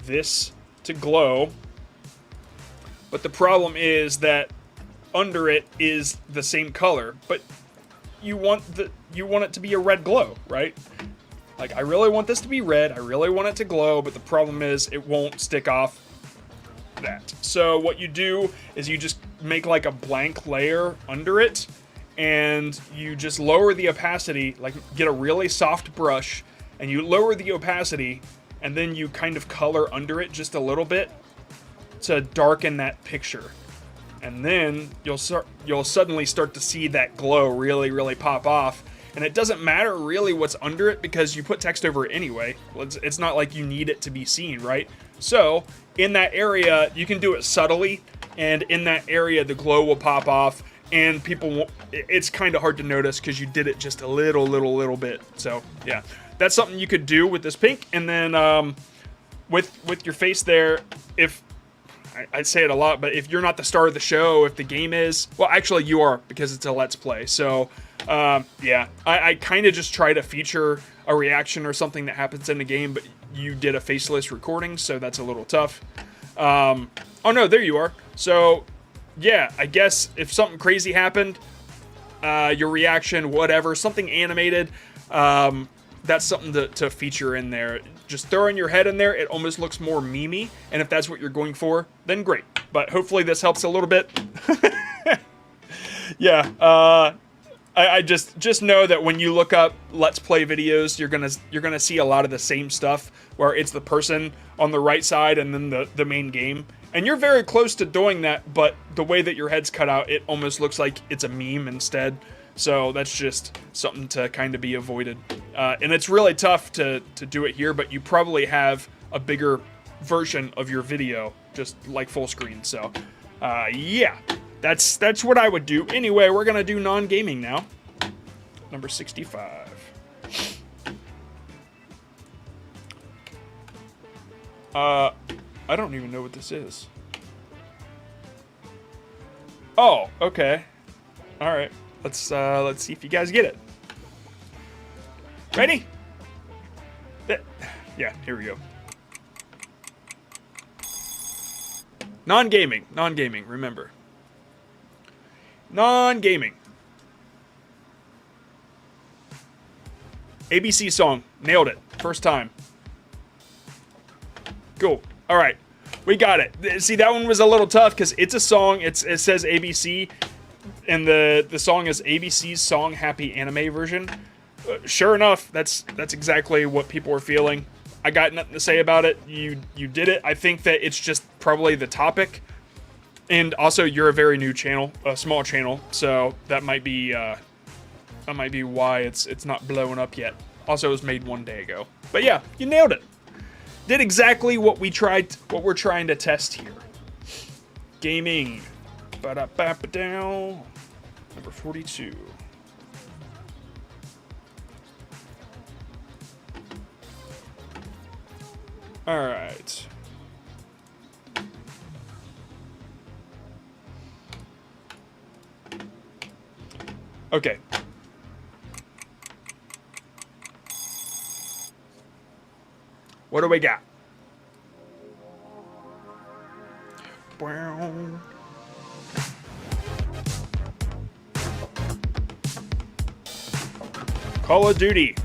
Speaker 1: this to glow, but the problem is that under it is the same color, but you want it to be a red glow, right? Like, I really want this to be red, I really want it to glow, but the problem is it won't stick off that. So what you do is you just make like a blank layer under it, and you just lower the opacity, like get a really soft brush, and you lower the opacity, and then you kind of color under it just a little bit to darken that picture. And then you'll suddenly start to see that glow really, really pop off. And it doesn't matter really what's under it because you put text over it anyway. It's not like you need it to be seen, right? So in that area, you can do it subtly, and in that area, the glow will pop off. and people won't, it's kind of hard to notice because you did it just a little bit. So yeah, that's something you could do with this pink. And then with your face there, if I say it a lot, but if you're not the star of the show, if the game is, well, actually you are, because it's a Let's Play. So yeah, I kind of just try to feature a reaction or something that happens in the game, but you did a faceless recording, so that's a little tough. Oh no, there you are. So yeah, I guess if something crazy happened, your reaction, whatever, something animated, that's something to feature in there. Just throwing your head in there, it almost looks more memey, and if that's what you're going for, then great. But hopefully this helps a little bit. Yeah, I just know that when you look up Let's Play videos, you're gonna see a lot of the same stuff, where it's the person on the right side and then the main game. And you're very close to doing that, but the way that your head's cut out, it almost looks like it's a meme instead. So that's just something to kind of be avoided. And it's really tough to do it here, but you probably have a bigger version of your video, just like full screen. So yeah, that's what I would do. Anyway, we're gonna do non-gaming now. Number 65. I don't even know what this is. Oh, okay. All right. Let's see if you guys get it. Ready? Yeah, here we go. Non-gaming, remember. Non-gaming. ABC song, nailed it, first time. Cool, all right, we got it. See, that one was a little tough because it's a song, it says ABC, and the song is ABC's Song Happy Anime Version. Sure enough, that's exactly what people are feeling. I got nothing to say about it. You did it. I think that it's just probably the topic, and also you're a very new channel, a small channel, so that might be why it's not blowing up yet. Also, it was made 1 day ago. But yeah, you nailed it. Did exactly what we're trying to test here. Gaming. Ba-da-ba-ba-dow. Number 42. All right. Okay. What do we got? Call of Duty.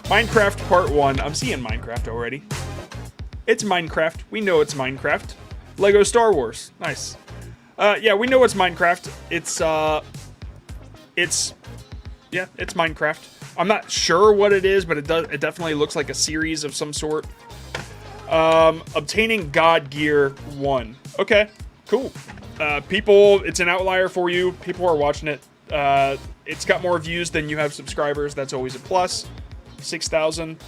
Speaker 1: Minecraft Part 1. I'm seeing Minecraft already. It's Minecraft. We know it's Minecraft. Lego Star Wars. Nice. Yeah, we know it's Minecraft. It's Minecraft. I'm not sure what it is, but it definitely looks like a series of some sort. Obtaining God Gear 1. Okay, cool. It's an outlier for you. People are watching it. It's got more views than you have subscribers. That's always a plus. 6,000.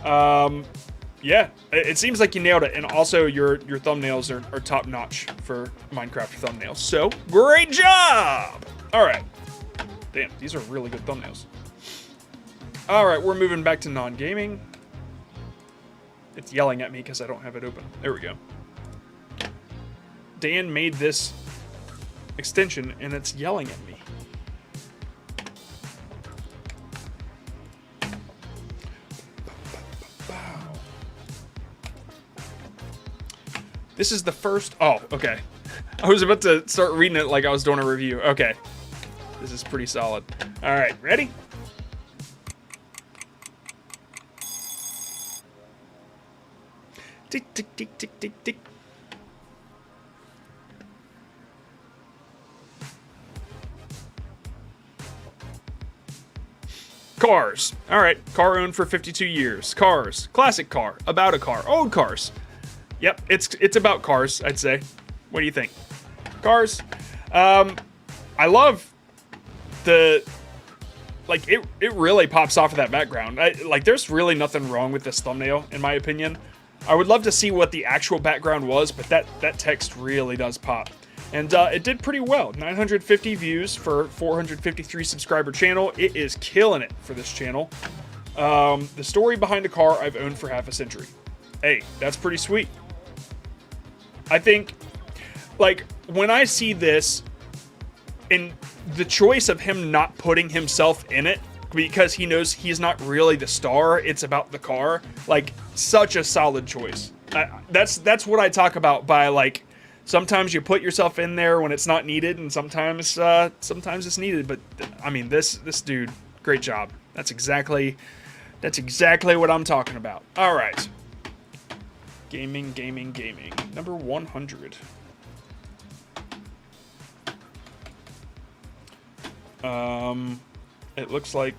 Speaker 1: Yeah, it seems like you nailed it. And also your thumbnails are top notch for Minecraft thumbnails. So great job. All right. Damn, these are really good thumbnails. All right, we're moving back to non-gaming. It's yelling at me because I don't have it open. There we go. Dan made this extension and it's yelling at me. This is the first... Oh, okay. I was about to start reading it like I was doing a review. Okay. This is pretty solid. All right, ready? Tick, tick, tick, tick, tick, tick. Cars. All right, car owned for 52 years. Cars. Classic car. About a car. Old cars. Yep, it's about cars, I'd say. What do you think? Cars. I love the... Like, it really pops off of that background. There's really nothing wrong with this thumbnail, in my opinion. I would love to see what the actual background was, but that text really does pop. And it did pretty well. 950 views for 453 subscriber channel. It is killing it for this channel. The story behind a car I've owned for half a century. Hey, that's pretty sweet. I think, like, when I see this, and the choice of him not putting himself in it, because he knows he's not really the star, it's about the car, like, such a solid choice. That's what I talk about by, like, sometimes you put yourself in there when it's not needed, and sometimes it's needed. But I mean, this dude, great job. That's exactly what I'm talking about. All right, gaming. Number 100. It looks like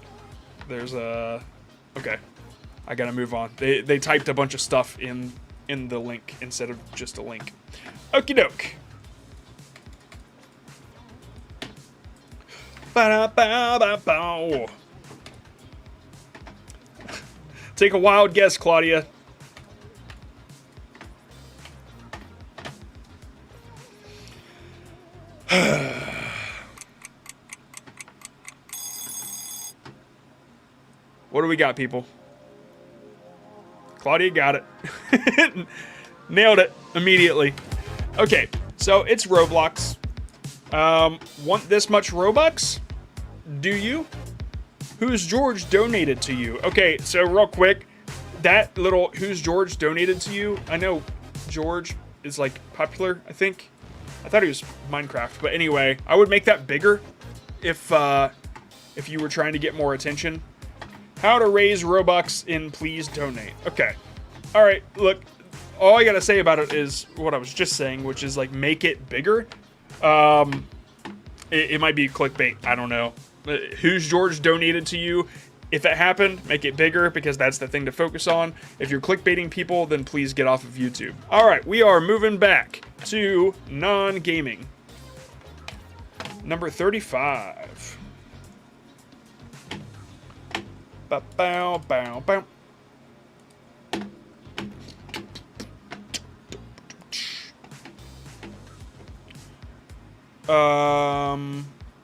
Speaker 1: there's a. Okay, I gotta move on. They typed a bunch of stuff in the link instead of just a link. Okie doke. Ba-da-ba-ba-bow. Take a wild guess, Claudia. What do we got, people? Claudia got it. Nailed it immediately. Okay, so it's Roblox. Want this much Robux? Do you? Who's George donated to you? Okay, so real quick, that little Who's George donated to you? I know George is like popular, I think. I thought he was Minecraft, but anyway, I would make that bigger if you were trying to get more attention. How to raise Robux in Please Donate. Okay. All right, look, all I gotta say about it is what I was just saying, which is like make it bigger. It might be clickbait, I don't know. Who's George donated to you? If it happened, make it bigger because that's the thing to focus on. If you're clickbaiting people, then please get off of YouTube. All right, we are moving back to non-gaming. Number 35. Bow, bow, bow.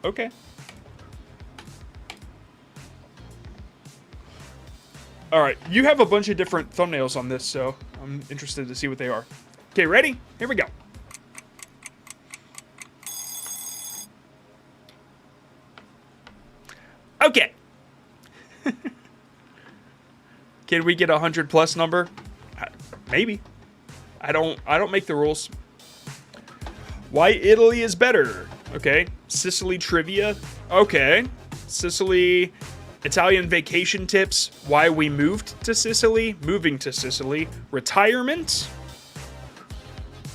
Speaker 1: Okay. All right, you have a bunch of different thumbnails on this, so I'm interested to see what they are. Okay, ready? Here we go. Okay. Can we get a 100+ number? Maybe. I don't make the rules. Why Italy is better? Okay. Sicily trivia. Okay. Sicily Italian vacation tips. Why we moved to Sicily. Moving to Sicily. Retirement.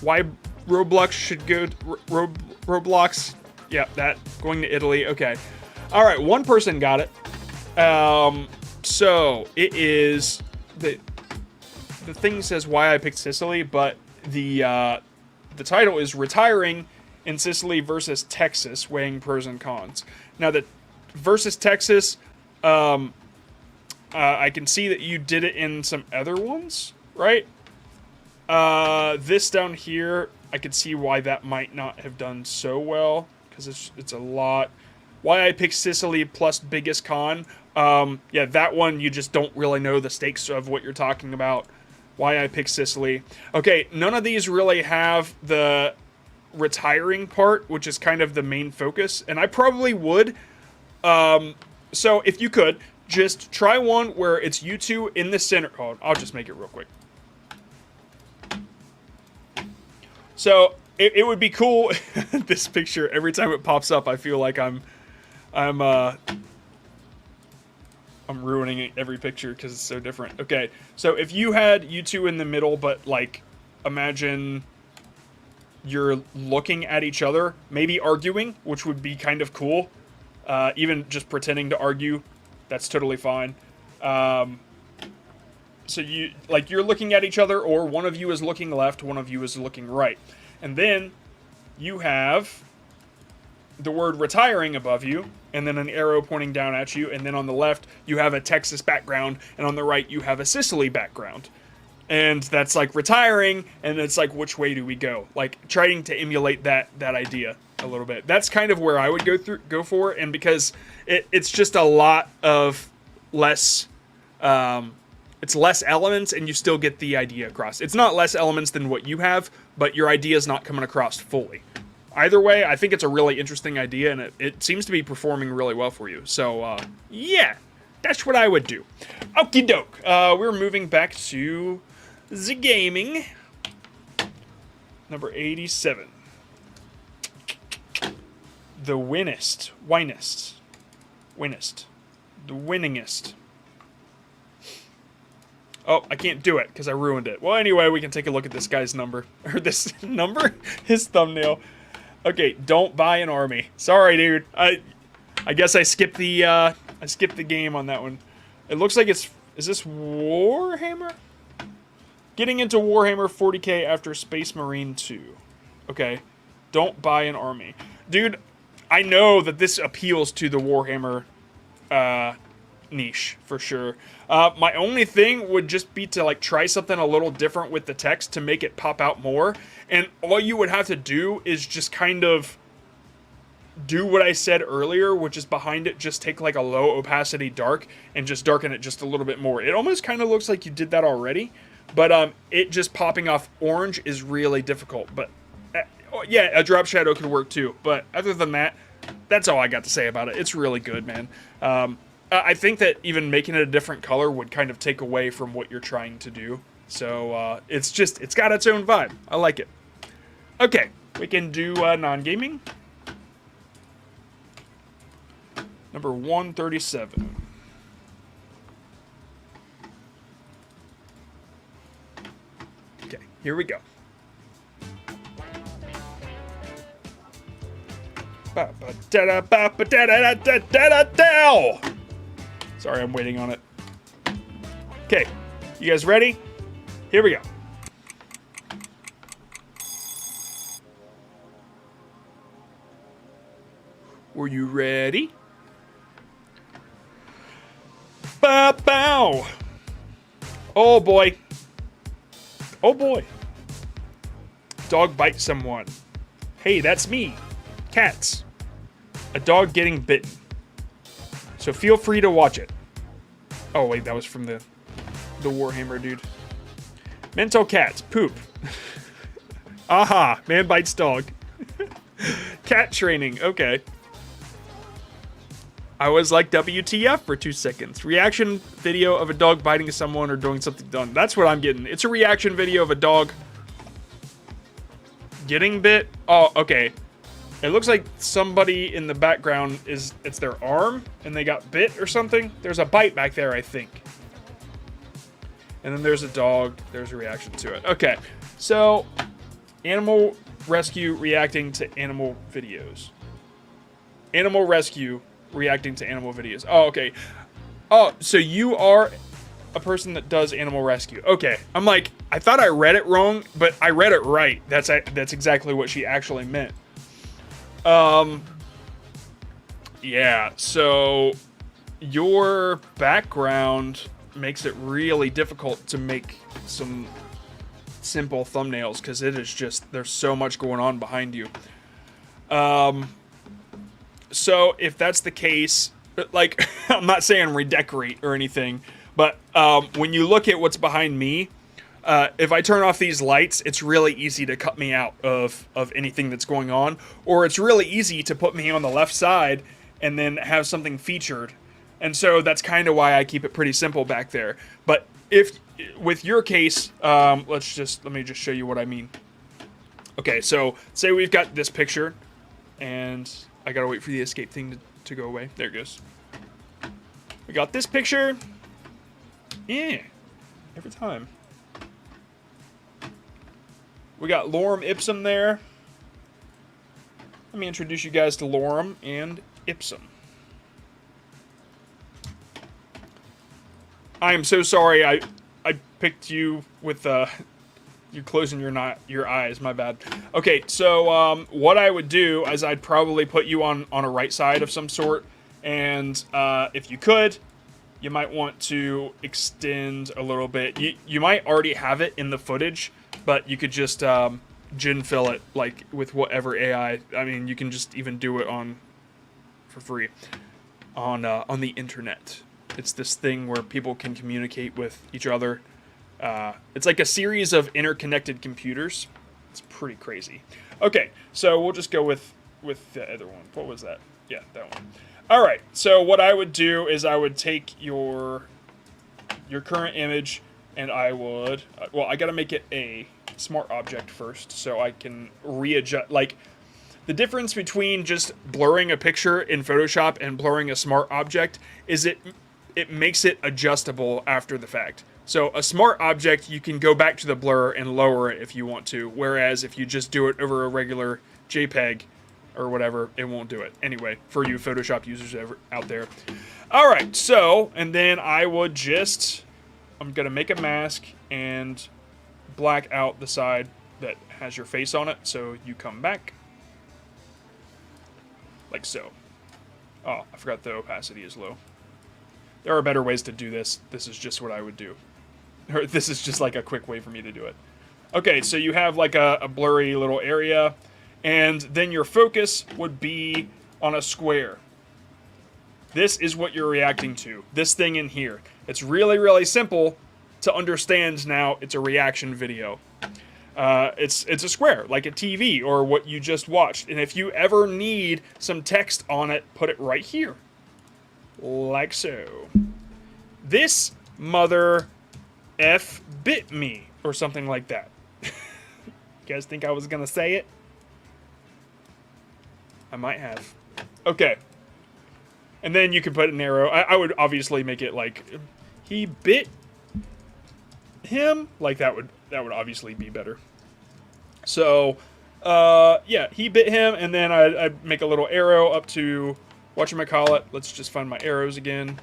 Speaker 1: Why Roblox should go to Roblox. Yeah, that. Going to Italy. Okay. All right. One person got it. So it is the thing says why I picked Sicily, but the title is Retiring in Sicily versus Texas, weighing pros and cons. Now, the versus Texas, I can see that you did it in some other ones, right? This down here, I could see why that might not have done so well, because it's a lot. Why I picked Sicily plus biggest con. Yeah, that one, you just don't really know the stakes of what you're talking about. Why I picked Sicily. Okay, none of these really have the retiring part, which is kind of the main focus, and I probably would. So if you could, just try one where it's you two in the center. Oh, I'll just make it real quick. So it would be cool. This picture, every time it pops up, I feel like I'm ruining every picture because it's so different. Okay, so if you had you two in the middle, but like, imagine you're looking at each other, maybe arguing, which would be kind of cool. Even just pretending to argue, that's totally fine. So you're looking at each other, or one of you is looking left, one of you is looking right. And then you have the word retiring above you, and then an arrow pointing down at you, and then on the left you have a Texas background, and on the right you have a Sicily background. and that's like retiring, and it's like, which way do we go? Like trying to emulate that idea a little bit. That's kind of where I would go for, and because it's just a lot of less, it's less elements, and you still get the idea across. It's not less elements than what you have, but your idea is not coming across fully. Either way, I think it's a really interesting idea, and it seems to be performing really well for you. So, yeah, that's what I would do. Okie doke. We're moving back to the gaming. Number 87. The winnest. The winningest. Oh, I can't do it because I ruined it. Well, anyway, we can take a look at this guy's number. Or this number? His thumbnail. Okay, don't buy an army. Sorry, dude. I guess I skipped the game on that one. It looks like is this Warhammer? Getting into Warhammer 40k after Space Marine 2. Okay. Don't buy an army. Dude, I know that this appeals to the Warhammer niche for sure. My only thing would just be to like try something a little different with the text to make it pop out more. And all you would have to do is just kind of do what I said earlier, which is behind it, just take like a low opacity dark and just darken it just a little bit more. It almost kind of looks like you did that already, but it just popping off orange is really difficult. But yeah, a drop shadow could work too. But other than that, that's all I got to say about it. It's really good, man. I think that even making it a different color would kind of take away from what you're trying to do. So it's got its own vibe. I like it. Okay, we can do non-gaming. Number 137. Okay, here we go. Sorry, I'm waiting on it. Okay, you guys ready? Here we go. Were you ready? Bow. Oh boy. Oh boy. Dog bites someone. Hey, that's me. Cats. A dog getting bitten. So feel free to watch it. Oh wait, that was from the Warhammer dude. Mental cats. Poop. Aha. Man bites dog. Cat training. Okay. I was like WTF for 2 seconds. Reaction video of a dog biting someone or doing something dumb. That's what I'm getting. It's a reaction video of a dog getting bit. Oh, okay. It looks like somebody in the background it's their arm and they got bit or something. There's a bite back there, I think. And then there's a dog. There's a reaction to it. Okay. So, animal rescue reacting to animal videos. Animal rescue reacting to animal videos. Oh, okay. Oh, so you are a person that does animal rescue. Okay. I'm like, I thought I read it wrong, but I read it right. That's exactly what she actually meant. Yeah, so your background makes it really difficult to make some simple thumbnails because it is just, there's so much going on behind you. So if that's the case, like, I'm not saying redecorate or anything, but when you look at what's behind me, if I turn off these lights, it's really easy to cut me out of anything that's going on, or it's really easy to put me on the left side and then have something featured. And so that's kind of why I keep it pretty simple back there. But if, with your case, let me just show you what I mean. Okay, so say we've got this picture, and I gotta wait for the escape thing to go away. There it goes. We got this picture. Yeah, every time. We got Lorem Ipsum there. Let me introduce you guys to Lorem and Ipsum. I am so sorry I picked you with you closing your eyes, my bad. Okay, so what I would do is I'd probably put you on a right side of some sort, and if you could, you might want to extend a little bit. You might already have it in the footage, but you could just gen fill it like with whatever AI. I mean, you can just even do it for free on the internet. It's this thing where people can communicate with each other. It's like a series of interconnected computers. It's pretty crazy. Okay, so we'll just go with the other one. What was that? Yeah, that one. All right. So what I would do is I would take your current image, and I would well, I got to make it a smart object first, so I can readjust. Like, the difference between just blurring a picture in Photoshop and blurring a smart object is it makes it adjustable after the fact. So a smart object, you can go back to the blur and lower it if you want to, whereas if you just do it over a regular JPEG or whatever, it won't do it. Anyway, for you Photoshop users out there. All right, so, and then I would just, I'm going to make a mask and black out the side that has your face on it, so you come back. Like so. Oh, I forgot the opacity is low. There are better ways to do this. This is just what I would do. Or this is just like a quick way for me to do it. Okay, so you have like a blurry little area, and then your focus would be on a square. This is what you're reacting to. This thing in here. It's really, really simple to understand now. It's a reaction video. It's a square, like a TV or what you just watched. And if you ever need some text on it, put it right here. Like so. This mother F bit me, or something like that. You guys think I was gonna say it? I might have. Okay. And then you can put an arrow. I would obviously make it like, he bit him? Like that would obviously be better. So, yeah, he bit him, and then I'd make a little arrow up to, whatchamacallit. Let's just find my arrows again.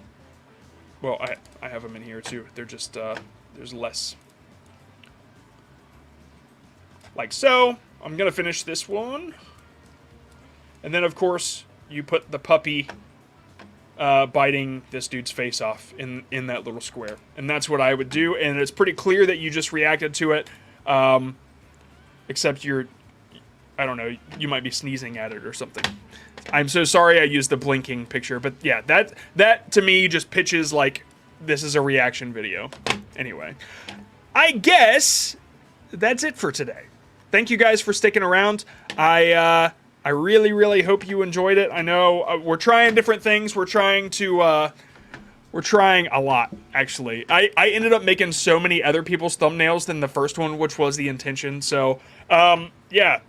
Speaker 1: Well, I have them in here too. They're just, there's less. Like so. I'm gonna finish this one. And then, of course, you put the puppy biting this dude's face off in that little square. And that's what I would do, and it's pretty clear that you just reacted to it. Except I don't know, you might be sneezing at it or something. I'm so sorry I used the blinking picture, but yeah, that to me just pitches like this is a reaction video. Anyway, I guess that's it for today. Thank you guys for sticking around. I really, really hope you enjoyed it. I know we're trying different things. We're trying a lot, actually. I ended up making so many other people's thumbnails than the first one, which was the intention. So, yeah,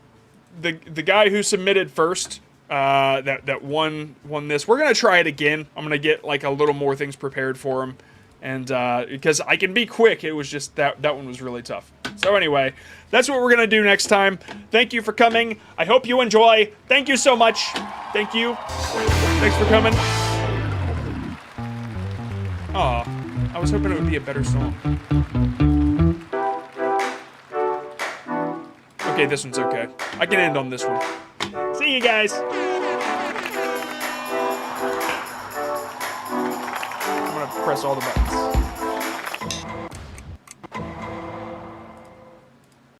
Speaker 1: the guy who submitted first, that won this. We're gonna try it again. I'm gonna get like a little more things prepared for him, and because I can be quick, it was just that one was really tough. So anyway, that's what we're gonna do next time. Thank you for coming. I hope you enjoy. Thank you so much. Thank you. Thanks for coming. Aw, I was hoping it would be a better song. Okay, this one's okay. I can end on this one. See you guys. I'm gonna press all the buttons.